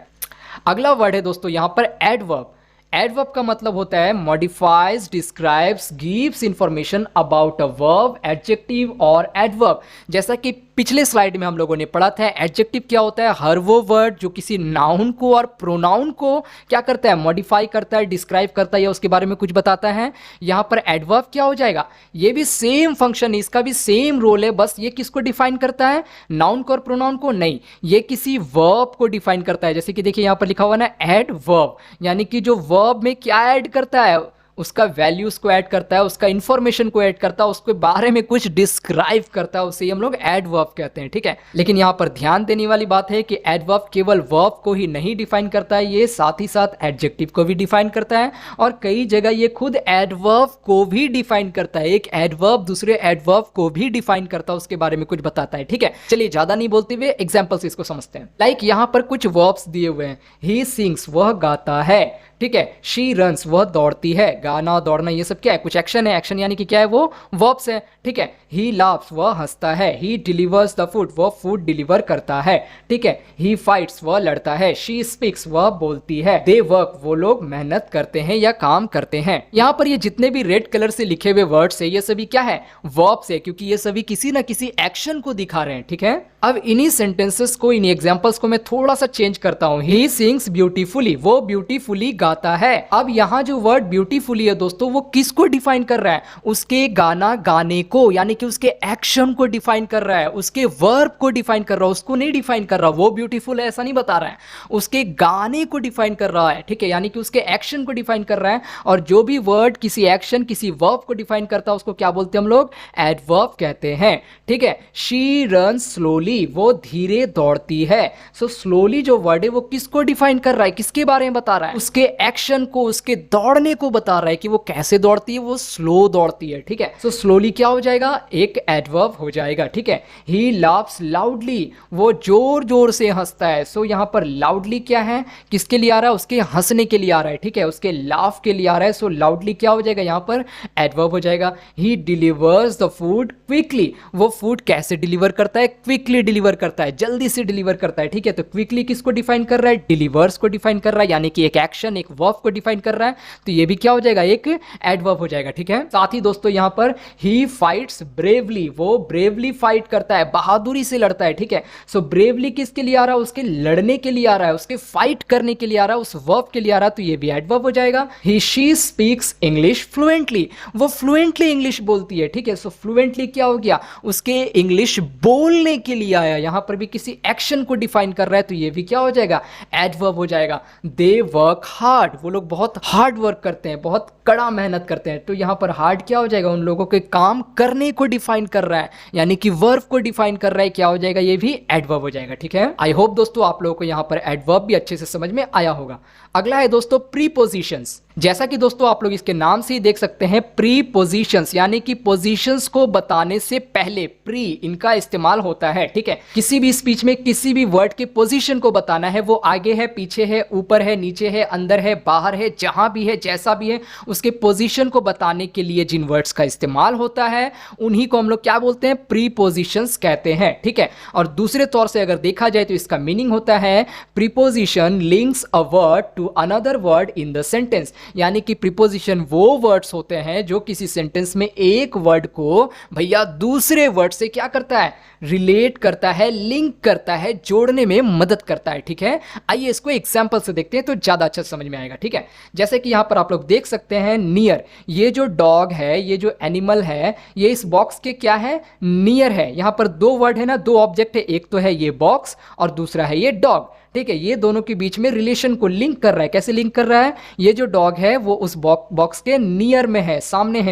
A: अगला वर्ड है दोस्तों यहां पर एडवर्ब। एडवर्ब का मतलब होता है modifies, describes, gives information about a verb, adjective और एडवर्ब। जैसा कि पिछले स्लाइड में हम लोगों ने पढ़ा था, एडजेक्टिव क्या होता है? हर वो वर्ड जो किसी नाउन को और प्रोनाउन को क्या करता है? मॉडिफाई करता है, डिस्क्राइब करता है या उसके बारे में कुछ बताता है। यहाँ पर एडवर्ब क्या हो जाएगा? ये भी सेम फंक्शन, इसका भी सेम रोल है, बस ये किसको डिफाइन करता है? नाउन को और प्रोनाउन को नहीं, ये किसी वर्ब को डिफाइन करता है। जैसे कि देखिए यहाँ पर लिखा हुआ ना एडवर्ब, यानी कि जो वर्ब में क्या ऐड करता है? उसका वैल्यूज को ऐड करता है, उसका इंफॉर्मेशन को ऐड करता है, उसके बारे में कुछ डिस्क्राइब करता है, उसे हम लोग एडवर्ब कहते हैं। ठीक है, लेकिन यहाँ पर ध्यान देने वाली बात है कि एडवर्ब केवल वर्ब को ही नहीं डिफाइन करता है, ये साथ ही साथ एडजेक्टिव को भी डिफाइन करता है और कई जगह ये खुद एडवर्ब को भी डिफाइन करता है। एक एडवर्ब दूसरे एडवर्ब को भी डिफाइन करता है, उसके बारे में कुछ बताता है। ठीक है, चलिए ज्यादा नहीं बोलते हुए एग्जाम्पल्स इसको समझते हैं। लाइक यहाँ पर कुछ वर्ब्स दिए हुए हैं। ही सिंग्स, वह गाता है। ठीक है, शी रन्स, वह दौड़ती है। गाना, दौड़ना, ये सब क्या है? कुछ एक्शन है। एक्शन यानी कि क्या है? वो वर्ब्स है। ठीक है, ही लाफ्स, वह हंसता है। ही डिलीवर्स द फूड, वह फूड डिलीवर करता है। ठीक है, ही फाइट्स, वह लड़ता है। शी स्पीक्स, वह बोलती है। दे वर्क, वो लोग मेहनत करते हैं या काम करते हैं। यहाँ पर ये जितने भी रेड कलर से लिखे हुए वर्ड्स है, ये सभी क्या है? वर्ब्स है, क्योंकि ये सभी किसी ना किसी एक्शन को दिखा रहे हैं। ठीक है, अब इन्हीं सेंटेंसेस को, इन्हीं एग्जांपल्स को मैं थोड़ा सा चेंज करता हूं। ही सिंग्स ब्यूटीफुली, वो ब्यूटीफुली गाता है। अब यहाँ जो वर्ड ब्यूटीफुली है दोस्तों, वो किसको डिफाइन कर रहा है? उसके गाना गाने को, यानी कि उसके एक्शन को डिफाइन कर रहा है, उसके वर्ब को डिफाइन कर रहा है, उसको नहीं डिफाइन कर रहा। वो ब्यूटीफुल है ऐसा नहीं बता रहा है, उसके गाने को डिफाइन कर रहा है। ठीक है, यानी कि उसके एक्शन को डिफाइन कर रहा है। और जो भी वर्ड किसी एक्शन, किसी वर्ब को डिफाइन करता है, उसको क्या बोलते हैं हम लोग? एडवर्ब कहते हैं। ठीक है, शी रन्स स्लोली, वो धीरे दौड़ती है। सो स्लोली जो वर्ड है वो किसको डिफाइन कर रहा है? किसके बारे में बता रहा है? उसके एक्शन को, उसके दौड़ने को बता रहा है कि वो कैसे दौड़ती है, वो स्लो दौड़ती है। ठीक है, सो स्लोली क्या हो जाएगा? एक एडवर्ब हो जाएगा। ठीक है, ही लाफ्स लाउडली, वो जोर जोर से हंसता है। सो यहां पर लाउडली क्या है? किसके लिए आ रहा है? उसके हंसने के लिए आ रहा है। ठीक है, उसके लाफ के लिए आ रहा है। सो लाउडली क्या हो जाएगा? यहां पर एडवर्ब हो जाएगा। ही डिलीवर्स द फूड क्विकली, वो फूड कैसे डिलीवर करता है? क्विकली डिलीवर करता है, जल्दी से डिलीवर करता है। ठीक है, तो क्विकली किसको डिफाइन कर रहा है? डिलीवर्स को डिफाइन कर रहा है, यानी कि एक एक्शन, एक वर्ब को डिफाइन कर रहा है। तो ये भी क्या हो जाएगा? एक एडवर्ब हो जाएगा। ठीक है, साथ ही दोस्तों यहां पर ही फाइट्स ब्रेवली, वो ब्रेवली फाइट करता है, बहादुरी से लड़ता है। ठीक है, सो ब्रेवली किसके लिए आ रहा है? उसके लड़ने के लिए आ रहा है, उसके फाइट करने के लिए आ रहा है, उस वर्ब के लिए आ रहा है। तो ये भी एडवर्ब हो जाएगा। ही शी स्पीक्स इंग्लिश फ्लुएंटली, वो फ्लुएंटली इंग्लिश बोलती है। ठीक है, सो फ्लुएंटली क्या हो गया? उसके इंग्लिश बोलने के लिए आया, यहां पर भी किसी एक्शन को डिफाइन कर रहा है। तो ये भी क्या हो जाएगा? एडवर्ब हो जाएगा। दे वर्क हार्ड, वो लोग बहुत हार्ड वर्क करते हैं, बहुत कड़ा मेहनत करते हैं। तो यहां पर हार्ड क्या हो जाएगा? उन लोगों के काम करने को डिफाइन कर रहा है, यानी कि वर्ब को डिफाइन कर रहा है। क्या हो जाएगा? ये भी एडवर्ब हो जाएगा। ठीक है, आई होप दोस्तों आप लोगों को यहां पर एडवर्ब भी अच्छे से समझ में आया होगा। अगला है दोस्तों प्रीपोजिशंस। जैसा कि दोस्तों आप लोग इसके नाम से ही देख सकते हैं, प्रीपोजिशंस यानी कि पोजीशंस को बताने से पहले प्री इनका इस्तेमाल होता है। ठीक है, किसी भी स्पीच में किसी भी वर्ड के पोजीशन को बताना है, वो आगे है, पीछे है, ऊपर है, नीचे है, अंदर है, बाहर है, जहां भी है, जैसा भी है, उसके पोजीशन को बताने के लिए जिन वर्ड्स का इस्तेमाल होता है उन्हीं को हम लोग क्या बोलते हैं? प्रीपोजिशंस कहते हैं। ठीक है, और दूसरे तौर से अगर देखा जाए तो इसका मीनिंग होता है preposition links a word to another word in the sentence, यानी कि प्रीपोजिशन वो वर्ड्स होते हैं जो किसी सेंटेंस में एक वर्ड को भैया दूसरे वर्ड से क्या करता है? रिलेट करता है, लिंक करता है, जोड़ने में मदद करता है। ठीक है, आइए इसको एग्जांपल से देखते हैं तो ज्यादा अच्छा समझ में आएगा। ठीक है, जैसे कि यहां पर आप लोग देख सकते हैं हैं नियर। ये जो डॉग है, ये जो एनिमल है, ये इस बॉक्स के क्या है, नियर है। यहां पर दो वर्ड है ना, दो ऑब्जेक्ट है, एक तो है ये बॉक्स और दूसरा है ये डॉग। ठीक है, ये दोनों के बीच में रिलेशन को लिंक कर रहा है। कैसे लिंक कर रहा है, ये जो डॉग है वो उस बॉक्स के नियर में है, सामने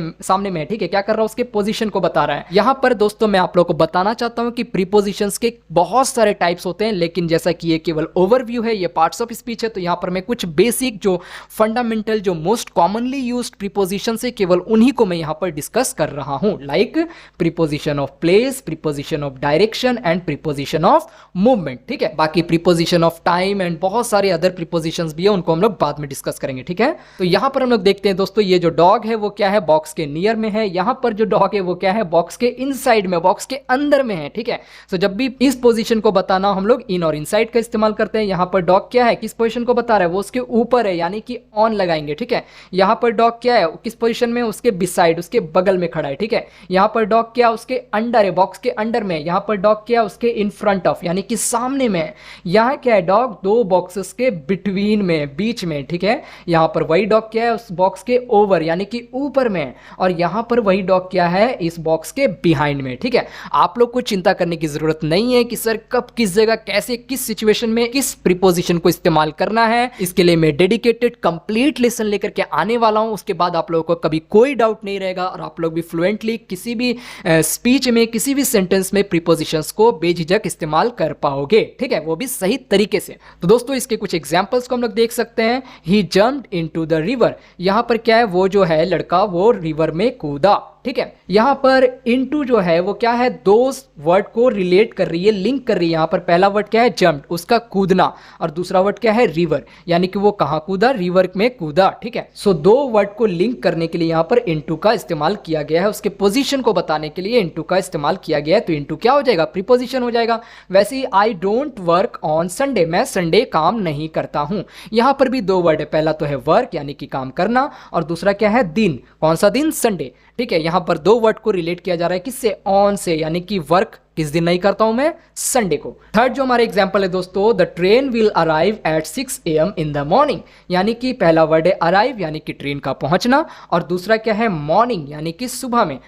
A: में है। ठीक है, क्या कर रहा है, उसके पोजीशन को बता रहा है। यहां पर दोस्तों मैं आप लोगों को बताना चाहता हूं कि प्रीपोजिशंस के बहुत सारे टाइप्स होते हैं, लेकिन जैसा कि ये केवल ओवरव्यू है, ये पार्ट्स ऑफ स्पीच है, तो यहां पर मैं कुछ बेसिक जो फंडामेंटल जो मोस्ट कॉमनली यूज्ड प्रीपोजिशन है, केवल उन्हीं को मैं यहां पर डिस्कस कर रहा हूं। Like preposition of place, preposition of direction and preposition of movement. ठीक है, बाकी प्रीपोजिशन ऑफ टाइम एंड बहुत सारे अदर प्रीपोजिशंस भी है, उनको हम लोग बाद में डिस्कस करेंगे। ठीक है, तो यहां पर हम लोग देखते हैं दोस्तों, ये जो डॉग है वो क्या है, बॉक्स के नियर में है। यहां पर जो डॉग है वो क्या है, बॉक्स के इनसाइड में, बॉक्स के अंदर में है। ठीक है, तो जब भी इस पोजीशन को बताना हम लोग इन और इनसाइड का इस्तेमाल करते हैं। यहां पर डॉग क्या है, किस पोजीशन को बता रहा है, वो उसके ऊपर है, यानी कि ऑन लगाएंगे। ठीक है, यहां पर डॉग क्या है, किस पोजीशन में, उसके बिसाइड, उसके बगल में खड़ा है। ठीक है, यहां पर डॉग क्या, उसके अंडर है, बॉक्स के अंडर में। यहां पर डॉग क्या, उसके इन फ्रंट ऑफ, यानी कि सामने में। यहां क्या है, डॉग दो बॉक्सेस के बिटवीन में, बीच में। ठीक है, यहां पर वही डॉग क्या है, उस बॉक्स के ओवर यानी कि ऊपर में, और यहां पर वही डॉग क्या है, इस बॉक्स के बिहाइंड में। ठीक है, आप लोग को चिंता करने की जरूरत नहीं है कि सर कब, किस जगह, कैसे, किस सिचुएशन में किस प्रीपोजिशन को इस्तेमाल करना है। इसके लिए मैं डेडिकेटेड कंप्लीट लेसन लेकर के आने वाला हूं। उसके बाद आप लोगों को कभी कोई डाउट नहीं रहेगा और आप लोग भी फ्लुएंटली किसी भी स्पीच में, किसी भी सेंटेंस में प्रीपोजिशंस को बेझिझक इस्तेमाल कर पाओगे। ठीक है, वो भी सही तरीके से। तो दोस्तों इसके कुछ एग्जांपल्स को हम लोग देख सकते हैं। ही जंप्ड इनटू द रिवर, यहां पर क्या है, वो जो है लड़का वो रिवर में कूदा। ठीक है, यहां पर इनटू जो है वो क्या है, दो वर्ड को रिलेट कर रही है, लिंक कर रही है। यहां पर पहला वर्ड क्या है, जंप्ड, उसका कूदना, और दूसरा वर्ड क्या है, रिवर, यानी कि वो कहां कूदा, रिवर में कूदा। ठीक है, सो दो वर्ड को लिंक करने के लिए यहां पर इनटू का इस्तेमाल किया गया है, उसके पोजीशन को बताने के लिए इनटू का इस्तेमाल किया गया है। तो इनटू क्या हो जाएगा, प्रीपोजिशन हो जाएगा। वैसे ही I don't work on Sunday, मैं संडे काम नहीं करता हूं। यहां पर भी दो वर्ड है, पहला तो है वर्क यानी कि काम करना, और दूसरा क्या है, दिन, कौन सा दिन, संडे। ठीक है, यहां पर दो वर्ड को रिलेट किया जा रहा है, किससे, ऑन से, यानी कि वर्क किस दिन नहीं करता हूं मैं, संडे को। थर्ड जो हमारा एग्जांपल है दोस्तों, the train will arrive at 6 AM in the morning, यानी कि पहला वर्ड है अराइव यानी कि ट्रेन का पहुंचना, और दूसरा क्या है, मॉर्निंग यानी कि सुबह में,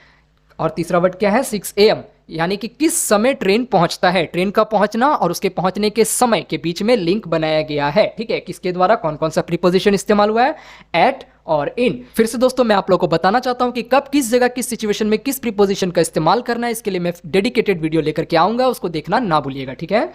A: और तीसरा वर्ड क्या है, 6 AM यानी कि किस समय ट्रेन पहुंचता है। ट्रेन का पहुंचना और उसके पहुंचने के समय के बीच में लिंक बनाया गया है। ठीक है, किसके द्वारा, कौन कौन सा प्रीपोजिशन इस्तेमाल हुआ है, एट और इन। फिर से दोस्तों मैं आप लोगों को बताना चाहता हूं कि कब, किस जगह, किस सिचुएशन में किस प्रीपोजिशन का इस्तेमाल करना है। इसके लिए मैं डेडिकेटेड वीडियो लेकर के आऊंगा, उसको देखना ना भूलिएगा। ठीक है,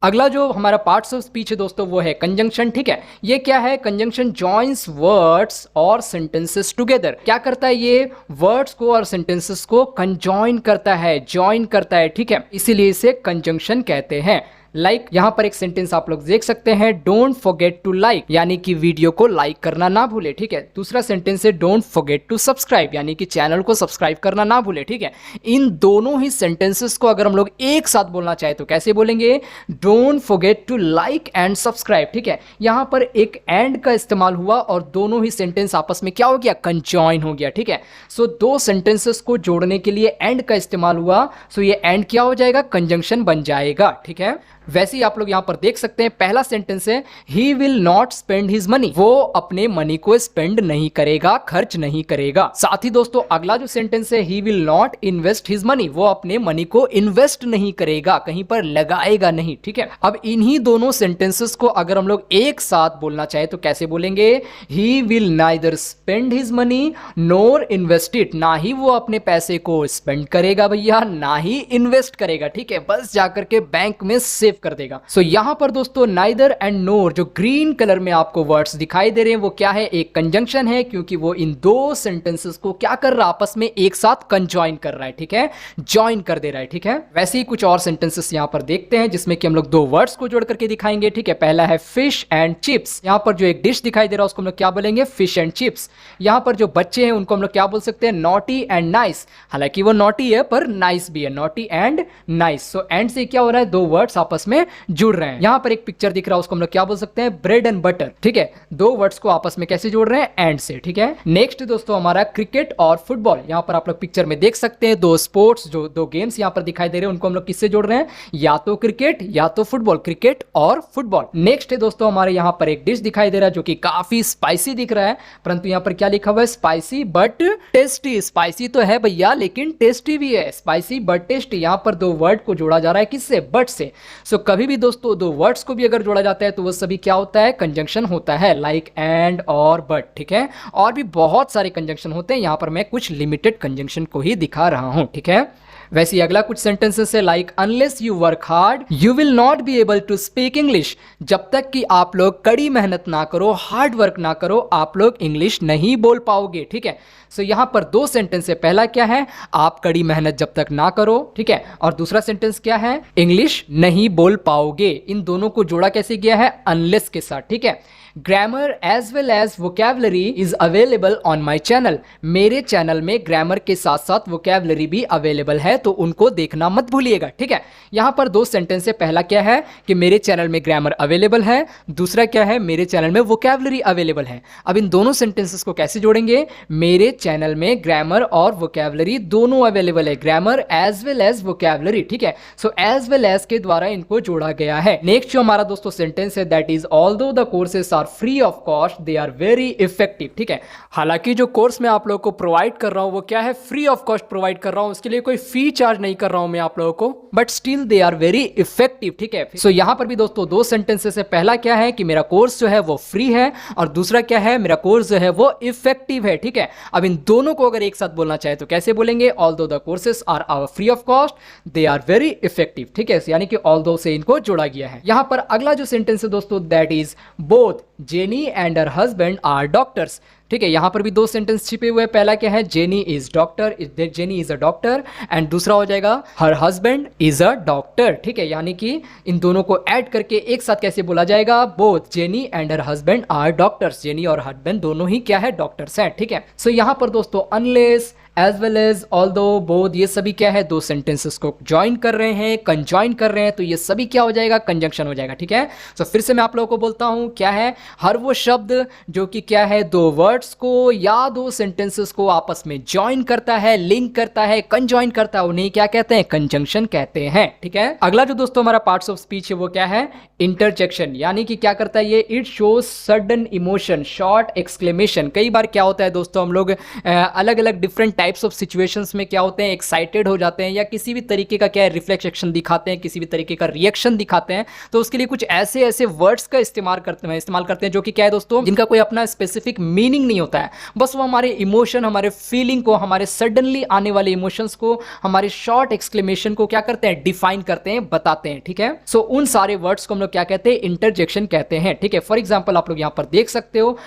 A: अगला जो हमारा पार्ट्स ऑफ स्पीच है दोस्तों वो है कंजंक्शन। ठीक है, ये क्या है, कंजंक्शन जॉइंस वर्ड्स और सेंटेंसेस टुगेदर। क्या करता है, ये वर्ड्स को और सेंटेंसेस को कंजॉइन करता है, जॉइन करता है। ठीक है, इसीलिए इसे कंजंक्शन कहते हैं। लाइक यहां पर एक सेंटेंस आप लोग देख सकते हैं, डोंट फॉरगेट टू लाइक, यानी कि वीडियो को लाइक करना ना भूले। ठीक है, दूसरा सेंटेंस है डोंट फॉरगेट टू सब्सक्राइब, यानी कि चैनल को सब्सक्राइब करना ना भूले। ठीक है, इन दोनों ही सेंटेंसेस को अगर हम लोग एक साथ बोलना चाहे तो कैसे बोलेंगे, don't forget to like and subscribe. ठीक है, यहां पर एक एंड का इस्तेमाल हुआ और दोनों ही सेंटेंस आपस में क्या हो गया, कंजॉइन हो गया। ठीक है, सो दो सेंटेंसेस को जोड़ने के लिए एंड का इस्तेमाल हुआ, सो ये एंड क्या हो जाएगा, कंजंक्शन बन जाएगा। ठीक है, वैसे ही आप लोग यहां पर देख सकते हैं, पहला सेंटेंस है he will not spend his money, वो अपने मनी को स्पेंड नहीं करेगा, खर्च नहीं करेगा। साथ ही दोस्तों अगला जो सेंटेंस है, he will not invest his money, वो अपने मनी को इन्वेस्ट नहीं करेगा, कहीं पर लगाएगा नहीं। ठीक है, अब इन्हीं दोनों सेंटेंसेस को अगर हम लोग एक साथ बोलना चाहे तो कैसे बोलेंगे, he will neither spend his money NOR invest it, ना ही वो अपने पैसे को स्पेंड करेगा भैया, ना ही इन्वेस्ट करेगा। ठीक है, बस जाकर के बैंक में सेव कर देगा। सो यहां पर दोस्तों नाइदर एंड नोर जो ग्रीन कलर में आपको वर्ड्स दिखाई दे रहे हैं वो क्या है, एक कंजंक्शन है, क्योंकि वो इन दो सेंटेंसेस को क्या कर रहा है, आपस में एक साथ कंजॉइन कर रहा है। ठीक है, जॉइन कर दे रहा है। ठीक है, वैसे ही कुछ और सेंटेंसेस यहां पर देखते हैं जिसमें कि हम लोग दो वर्ड्स को जोड़ करके दिखाएंगे। ठीक है, पहला है फिश एंड चिप्स। यहां पर जो एक डिश दिखाई दे रहा है उसको हम लोग क्या बोलेंगे, फिश एंड चिप्स। यहां पर जो बच्चे हैं उनको हम लोग क्या बोल सकते हैं, नॉटी एंड नाइस। हालांकि वो नॉटी है पर नाइस भी है, naughty and nice. So and से क्या हो रहा है, दो वर्ड्स आपस आपस में जुड़ रहे हैं। यहाँ पर एक पिक्चर दिख रहा है, उसको हम लोग क्या बोल सकते हैं, ब्रेड एंड बटर, ठीक है। दो वर्ड्स को आपस में कैसे जोड़ रहे हैं, एंड से, ठीक है। नेक्स्ट दोस्तों हमारा क्रिकेट और फुटबॉल। यहाँ पर आप लोग पिक्चर में देख सकते हैं दो स्पोर्ट्स, जो दो गेम्स यहाँ पर दिखाई दे रहे हैं, उनको हम लोग किससे जोड़ रहे हैं, या तो क्रिकेट या तो फुटबॉल, क्रिकेट और फुटबॉल। नेक्स्ट है दोस्तों हमारे यहाँ पर एक डिश दिखाई दे रहा है जो कि काफी स्पाइसी दिख रहा है, परंतु यहाँ पर क्या लिखा हुआ है, स्पाइसी बट टेस्टी। स्पाइसी तो है भैया लेकिन टेस्टी भी है, स्पाइसी बट टेस्टी। यहाँ पर दो वर्ड को जोड़ा जा रहा है किससे, बट से। सो कभी भी दोस्तों दो वर्ड्स को भी अगर जोड़ा जाता है तो वो सभी क्या होता है, कंजंक्शन होता है, लाइक एंड और बट, ठीक है। और भी बहुत सारे कंजंक्शन होते हैं, यहाँ पर मैं कुछ लिमिटेड कंजंक्शन को ही दिखा रहा हूं, ठीक है। वैसे अगला कुछ सेंटेंसेस है, like unless you work hard you will not be able to speak English. जब तक कि आप लोग कड़ी मेहनत ना करो, हार्ड वर्क ना करो, आप लोग इंग्लिश नहीं बोल पाओगे, ठीक है। सो यहाँ पर दो सेंटेंस है, पहला क्या है, आप कड़ी मेहनत जब तक ना करो, ठीक है, और दूसरा सेंटेंस क्या है, इंग्लिश नहीं बोल पाओगे। इन दोनों को जोड़ा कैसे गया है, अनलेस के साथ, ठीक है। Grammar as well as vocabulary is available on my channel. मेरे चैनल में ग्रामर के साथ साथ वोकैबुलरी भी अवेलेबल है, तो उनको देखना मत भूलिएगा, ठीक है। यहाँ पर दो सेंटेंस है, पहला क्या है कि मेरे चैनल में ग्रामर अवेलेबल है, दूसरा क्या है, मेरे चैनल में वोकैबुलरी अवेलेबल है। अब इन दोनों सेंटेंसेस को कैसे जोड़ेंगे, मेरे चैनल में ग्रामर और वोकैबुलरी दोनों अवेलेबल है, grammar as well as vocabulary, ठीक है। सो एज वेल एज के द्वारा इनको जोड़ा गया है। नेक्स्ट जो हमारा दोस्तों सेंटेंस है, that is although the courses are free of cost they are very effective, ठीक है। हालांकि जो कोर्स मैं आप लोगों को प्रोवाइड कर रहा हूं वो क्या है, फ्री ऑफ कॉस्ट प्रोवाइड कर रहा हूं, उसके लिए कोई फी चार्ज नहीं कर रहा हूं मैं आप लोगों को, but still they are very effective, ठीक है। सो यहां पर भी दोस्तों दो सेंटेंसेस है, पहला क्या है कि मेरा कोर्स जो है वो फ्री है, और दूसरा क्या है, मेरा कोर्स जो है वो इफेक्टिव है, ठीक है। अब इन दोनों को अगर एक साथ बोलना चाहे तो कैसे बोलेंगे, although the courses are free of cost they are very effective, ठीक है। यानी कि ऑल्दो से इनको जोड़ा गया है। यहां पर अगला जो सेंटेंस है दोस्तों, that is both Jenny and her husband are doctors, ठीक है। यहां पर भी दो सेंटेंस छिपे हुए, पहला क्या है, jenny is doctor, jenny is a doctor, and दूसरा हो जाएगा her husband is a doctor, ठीक है। यानी कि इन दोनों को ऐड करके एक साथ कैसे बोला जाएगा, both Jenny and her husband are doctors. Jenny और हस्बैंड दोनों ही क्या है, डॉक्टर्स हैं, ठीक है। सो यहां पर दोस्तों unless as well as although both, ये सभी क्या है, दो सेंटेंसेस को ज्वाइन कर रहे हैं, कंजॉइन कर रहे हैं, तो ये सभी क्या हो जाएगा, कंजंक्शन हो जाएगा, ठीक है। सो फिर से मैं आप लोगों को बोलता हूं, क्या है, हर वो शब्द जो कि क्या है, दो वर्ड्स को या दो सेंटेंसेस को आपस में ज्वाइन करता है, लिंक करता है, कंजॉइन करता है, उन्हें क्या कहते हैं, कंजंक्शन कहते हैं, ठीक है। अगला जो दोस्तों हमारा पार्ट्स ऑफ स्पीच है वो क्या है, इंटरजेक्शन, यानी कि क्या करता है ये, it shows sudden emotion, short exclamation. कई बार क्या होता है दोस्तों, हम लोग अलग अलग डिफरेंट टाइप्स ऑफ सिचुएशंस में क्या होते हैं, एक्साइटेड हो जाते हैं, या किसी भी तरीके का क्या है, रिफ्लेक्स एक्शन दिखाते हैं, किसी भी तरीके का रिएक्शन दिखाते हैं, तो उसके लिए कुछ ऐसे ऐसे वर्ड्स का इस्तेमाल करते हैं जो कि क्या है दोस्तों, जिनका कोई अपना स्पेसिफिक मीनिंग नहीं होता है, बस वो हमारे इमोशन, हमारे फीलिंग को, हमारे सडनली आने वाले इमोशंस को, हमारे शॉर्ट एक्सक्लेमेशन को क्या करते हैं, डिफाइन करते हैं, बताते हैं, ठीक है। सो उन सारे वर्ड्स को हम लोग क्या कहते हैं, इंटरजेक्शन कहते हैं, ठीक है। फॉर एग्जाम्पल आप लोग यहां पर देख सकते हो,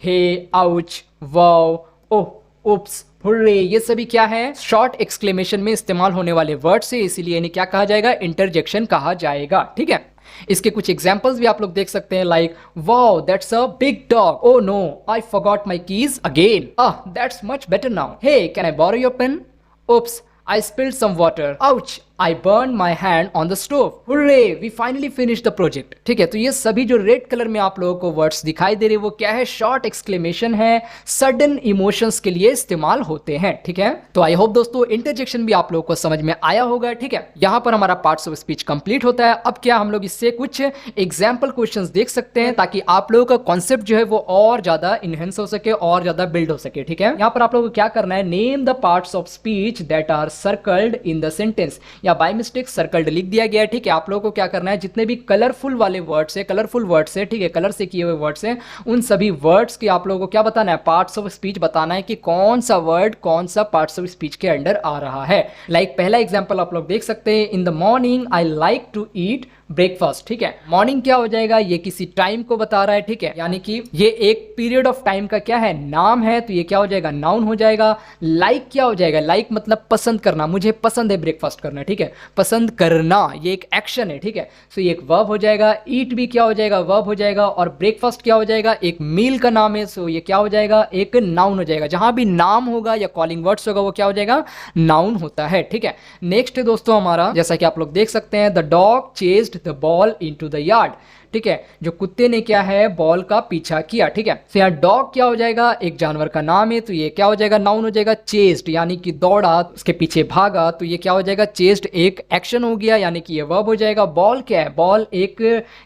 A: हे, आउच, वाओ, ओह, उप्स, हुर्रे, ये सभी क्या है, शॉर्ट एक्सक्लेमेशन में इस्तेमाल होने वाले वर्ड्स है, इसीलिए इन्हें क्या कहा जाएगा, इंटरजेक्शन कहा जाएगा, ठीक है। इसके कुछ एग्जांपल्स भी आप लोग देख सकते हैं, like wow that's a big dog, oh no I forgot my keys again, that's much better now, hey can I borrow your pen, oops I spilled some water, ouch I burned my hand on the stove, hooray we finally finished the project, ठीक है। तो ये सभी जो red colour में आप लोगों को वर्ड्स दिखाई दे रहे हैं वो क्या है, शॉर्ट एक्सक्लेमेशन है, सडन इमोशंस के लिए इस्तेमाल होते हैं, ठीक है। तो आई होप दोस्तों इंटरजेक्शन भी आप लोगों को समझ में आया होगा, ठीक है। यहां पर हमारा पार्ट्स ऑफ स्पीच कंप्लीट होता है। अब क्या हम लोग इससे कुछ एग्जाम्पल क्वेश्चंस देख सकते हैं, ताकि आप लोगों का कॉन्सेप्ट जो है वो और ज्यादा इनहेंस हो सके, और ज्यादा बिल्ड हो सके, ठीक है। यहां पर आप लोगों को क्या करना है, name the parts of speech that are circled in the sentence, या बाय मिस्टेक सर्कल्ड लिख दिया गया है, ठीक है। आप लोगों को क्या करना है, जितने भी कलरफुल वाले वर्ड्स है, कलरफुल वर्ड्स है, ठीक है, कलर से किए हुए वर्ड्स है, उन सभी वर्ड्स की आप लोगों को क्या बताना है, पार्ट्स ऑफ स्पीच बताना है कि कौन सा वर्ड कौन सा पार्ट्स ऑफ स्पीच के अंडर आ रहा है। लाइक पहला एग्जांपल आप लोग देख सकते हैं, in the morning I like to eat breakfast, ठीक है। मॉर्निंग क्या हो जाएगा, ये किसी टाइम को बता रहा है, ठीक है, यानी कि ये एक पीरियड ऑफ टाइम का क्या है, नाम है, तो ये क्या हो जाएगा, नाउन हो जाएगा। लाइक क्या हो जाएगा, लाइक मतलब पसंद करना, मुझे पसंद है ब्रेकफास्ट करना, ठीक है, पसंद करना ये एक एक्शन है, ठीक है, सो ये एक वर्ब हो जाएगा। ईट भी क्या हो जाएगा, वर्ब हो जाएगा। और ब्रेकफास्ट क्या हो जाएगा, एक मील का नाम है, सो ये क्या हो जाएगा, एक नाउन हो जाएगा। जहां भी नाम होगा या कॉलिंग वर्ड्स होगा वो क्या हो जाएगा, नाउन होता है, ठीक है। नेक्स्ट है दोस्तों हमारा, जैसा कि आप लोग देख सकते हैं, the dog chased the ball into the yard, ठीक है, जो कुत्ते ने क्या है, बॉल का पीछा किया, ठीक है। तो यहाँ डॉग क्या हो जाएगा, एक जानवर का नाम है, तो ये क्या हो जाएगा, नाउन हो जाएगा। चेस्ड यानी कि दौड़ा, उसके पीछे भागा, तो ये क्या हो जाएगा, चेस्ड एक एक्शन हो गया, यानी कि ये वर्ब हो जाएगा। बॉल क्या है, बॉल एक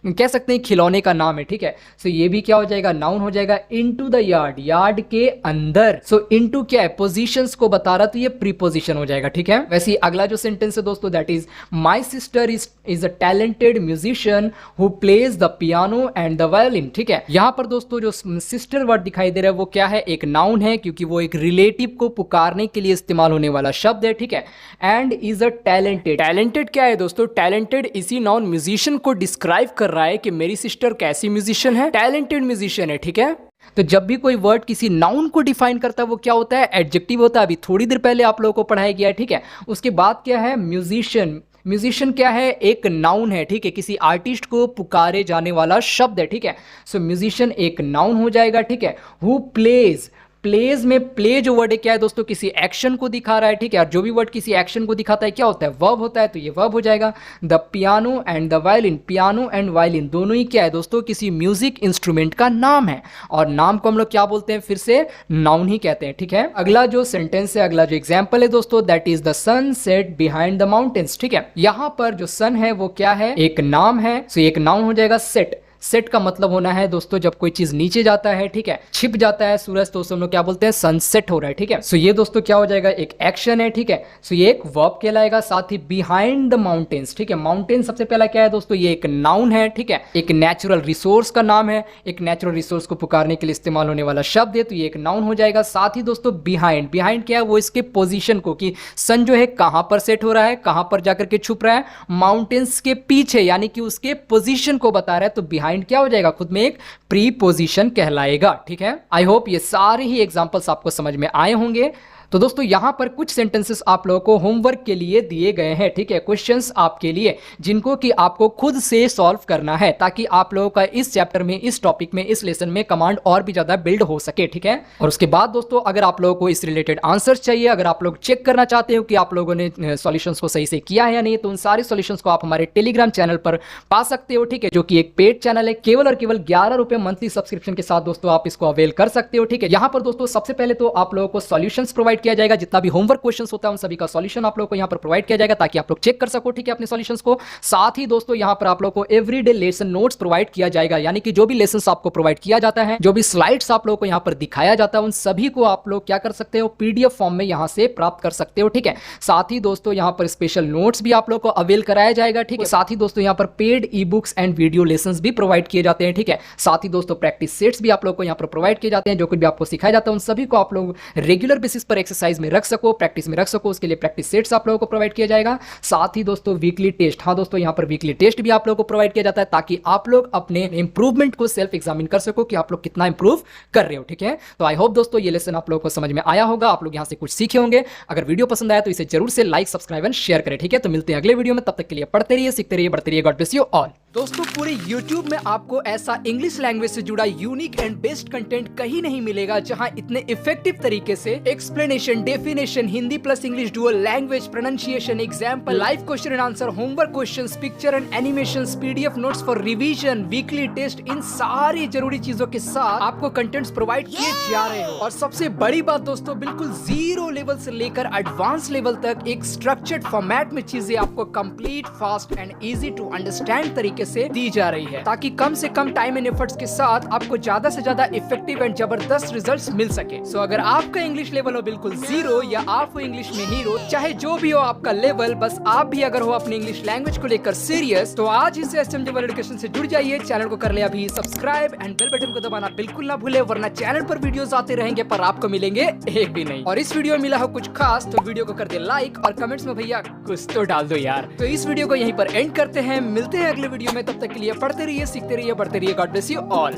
A: कह सकते हैं खिलौने का नाम है, ठीक है, सो ये भी क्या हो जाएगा, नाउन हो जाएगा। इनटू द यार्ड, यार्ड के अंदर, सो इनटू क्या है, पोजीशंस को बता रहा, तो ये प्रीपोजिशन हो जाएगा, ठीक है। वैसे अगला जो सेंटेंस है दोस्तों, that is my sister is a talented musician who plays the piano and the violin, ठीक है। यहां पर दोस्तों जो सिस्टर वर्ड दिखाई दे रहा है वो क्या है, एक नाउन है, क्योंकि वो एक रिलेटिव को पुकारने के लिए इस्तेमाल होने वाला शब्द है, ठीक है। And is a talented, talented क्या है दोस्तों, टैलेंटेड इसी नाउन म्यूजिशियन को डिस्क्राइब कर रहा है कि मेरी सिस्टर कैसी म्यूजिशियन है, टैलेंटेड म्यूजिशियन है, ठीक है। तो जब भी कोई वर्ड किसी नाउन को डिफाइन करता है वो क्या होता है, एडजेक्टिव होता है। अभी थोड़ी देर पहले आप लोगों को पढ़ाया गया है, ठीक है। उसके बाद क्या है, म्यूजिशियन, म्यूजिशियन क्या है, एक नाउन है, ठीक है, किसी आर्टिस्ट को पुकारे जाने वाला शब्द है, ठीक है। सो म्यूजिशियन एक नाउन हो जाएगा, ठीक है। हु प्लेज, प्लेज में प्ले जो वर्ड है क्या है दोस्तों, किसी एक्शन को दिखा रहा है, ठीक है। और जो भी वर्ड किसी एक्शन को दिखाता है क्या होता है, वर्ब होता है, तो ये वर्ब हो जाएगा। The piano and the violin, piano and violin दोनों ही क्या है दोस्तों, किसी म्यूजिक इंस्ट्रूमेंट का नाम है, और नाम को हम लोग क्या बोलते हैं, फिर से नाउन ही कहते हैं, ठीक है। अगला जो सेंटेंस है, अगला जो एग्जाम्पल है दोस्तों, that is the sun set behind the mountains, ठीक है। यहां पर जो सन है वो क्या है, एक नाम है, सो एक नाउन हो जाएगा। सेट, सेट का मतलब होना है दोस्तों जब कोई चीज नीचे जाता है, ठीक है, छिप जाता है सूरज, तो हम लोग क्या बोलते हैं, सनसेट हो रहा है, ठीक है। सो ये दोस्तों क्या हो जाएगा, एक एक्शन है, ठीक है। सो ये एक वर्ब कहलाएगा। साथ ही बिहाइंड द माउंटेन्स, ठीक है, माउंटेन सबसे पहला क्या है दोस्तों, ये एक नाउन है, ठीक है, एक नेचुरल रिसोर्स का नाम है, एक नेचुरल रिसोर्स को पुकारने के लिए इस्तेमाल होने वाला शब्द है, तो ये एक नाउन हो जाएगा। साथ ही दोस्तों बिहाइंड, बिहाइंड क्या है, वो इसके पोजीशन को, कि सन जो है कहां पर सेट हो रहा है, कहां पर जाकर के छुप रहा है, माउंटेन्स के पीछे, यानी कि उसके पोजीशन को बता रहा है, तो बिहाइंड क्या हो जाएगा, खुद में एक प्रीपोजिशन कहलाएगा, ठीक है। आई होप ये सारे ही एग्जांपल्स आपको समझ में आए होंगे। तो दोस्तों यहां पर कुछ सेंटेंसेस आप लोगों को होमवर्क के लिए दिए गए हैं, ठीक है, क्वेश्चंस आपके लिए, जिनको कि आपको खुद से सॉल्व करना है, ताकि आप लोगों का इस चैप्टर में, इस टॉपिक में, इस लेसन में कमांड और भी ज्यादा बिल्ड हो सके, ठीक है। और उसके बाद दोस्तों अगर आप लोगों को इस रिलेटेड आंसर्स चाहिए, अगर आप लोग चेक करना चाहते हो कि आप लोगों ने सॉल्यूशंस को सही से किया है या नहीं, तो उन सारे सॉल्यूशंस को आप हमारे टेलीग्राम चैनल पर पा सकते हो, ठीक है, जो कि एक पेड चैनल है। केवल और केवल 11 रुपए मंथली सब्सक्रिप्शन के साथ दोस्तों आप इसको अवेल कर सकते हो, ठीक है। यहां पर दोस्तों सबसे पहले तो आप लोगों को सॉल्यूशंस प्रोवाइड किया जाएगा, जितना भी होमवर्क क्वेश्चंस होता है उन सभी का सॉल्यूशन आप लोगों को यहां पर प्रोवाइड किया जाएगा, ताकि आप लोग चेक कर सको, ठीक है, अपने सॉल्यूशंस को। साथ ही दोस्तों यहां पर आप लोगों को एवरीडे लेसन नोट्स प्रोवाइड किया जाएगा, यानी कि जो भी लेसन्स आपको प्रोवाइड किया जाता है, जो भी स्लाइड्स आप लोगों को यहां पर दिखाया जाता है, उन सभी को आप लोग क्या कर सकते हो, पीडीएफ फॉर्म में यहां से प्राप्त कर सकते हो, ठीक है। साथ ही दोस्तों यहां पर स्पेशल नोट्स भी आप लोग को अवेल कराया जाएगा, ठीक है। साथ ही दोस्तों यहां पर paid e books and video lessons भी प्रोवाइड किए जाते हैं, ठीक है। साथ ही दोस्तों प्रैक्टिस सेट्स भी आप लोग को यहां पर प्रोवाइड किए जाते हैं, जो कुछ भी आपको सिखाया जाता है उन सभी को आप लोग रेगुलर बेसिस पर एक्सरसाइज में रख सको, प्रैक्टिस में रख सको, उसके लिए प्रैक्टिस सेट्स आप लोगों को प्रोवाइड किया जाएगा। साथ ही दोस्तों वीकली टेस्ट, हाँ दोस्तों यहां पर वीकली टेस्ट भी आप लोगों को प्रोवाइड किया जाता है, ताकि आप लोग अपने इंप्रूवमेंट को सेल्फ एग्जामिन कर सको कि आप लोग कितना इंप्रूव कर रहे हो, ठीक है। तो आई होप दोस्तों ये लेसन आप लोगों को समझ में आया होगा, आप लोग यहां से कुछ सीखे होंगे। अगर वीडियो पसंद आया तो इसे जरूर से लाइक, सब्सक्राइब एंड शेयर करें, ठीक है। तो मिलते हैं अगले वीडियो में, तब तक के लिए पढ़ते रहिए, सीखते रहिए, बढ़ते रहिए। God bless you all. दोस्तों पूरे YouTube में आपको ऐसा इंग्लिश लैंग्वेज से जुड़ा यूनिक एंड बेस्ट कंटेंट कहीं नहीं मिलेगा, जहां इतने इफेक्टिव तरीके से explanation, definition, Hindi plus English dual language, pronunciation, example, live question and answer, homework questions, picture and animations, PDF notes for revision, weekly test, इन सारी जरूरी चीजों के साथ आपको कंटेंट्स प्रोवाइड किए जा रहे हो। और सबसे बड़ी बात दोस्तों, बिल्कुल जीरो लेवल से लेकर एडवांस लेवल तक एक स्ट्रक्चर्ड फॉर्मेट में चीजें आपको complete, fast and easy to understand तरीके से दी जा रही है, ताकि कम से कम टाइम एंड एफर्ट्स के साथ आपको ज्यादा से ज्यादा इफेक्टिव एंड जबरदस्त रिजल्ट्स मिल सके। सो अगर आपका इंग्लिश लेवल हो बिल्कुल बिल्कुल जीरो या आप हो इंग्लिश में हीरो, चाहे जो भी हो आपका लेवल, बस आप भी अगर हो अपनी इंग्लिश लैंग्वेज को लेकर सीरियस, तो आज ही से SMJ वर्ल्ड एजुकेशन से जुड़ जाइए। चैनल को कर ले अभी सब्सक्राइब एंड बेल बटन को दबाना बिल्कुल ना भूले, वरना चैनल पर वीडियोस आते रहेंगे पर आपको मिलेंगे एक भी नहीं। और इस वीडियो में मिला हो कुछ खास तो वीडियो को कर दे लाइक और कमेंट्स में भैया कुछ तो डाल दो यार। तो इस वीडियो को यहीं पर एंड करते हैं, मिलते हैं अगले वीडियो में, तब तक के लिए पढ़ते रहिए, सीखते रहिए, बढ़ते रहिए। God bless you all.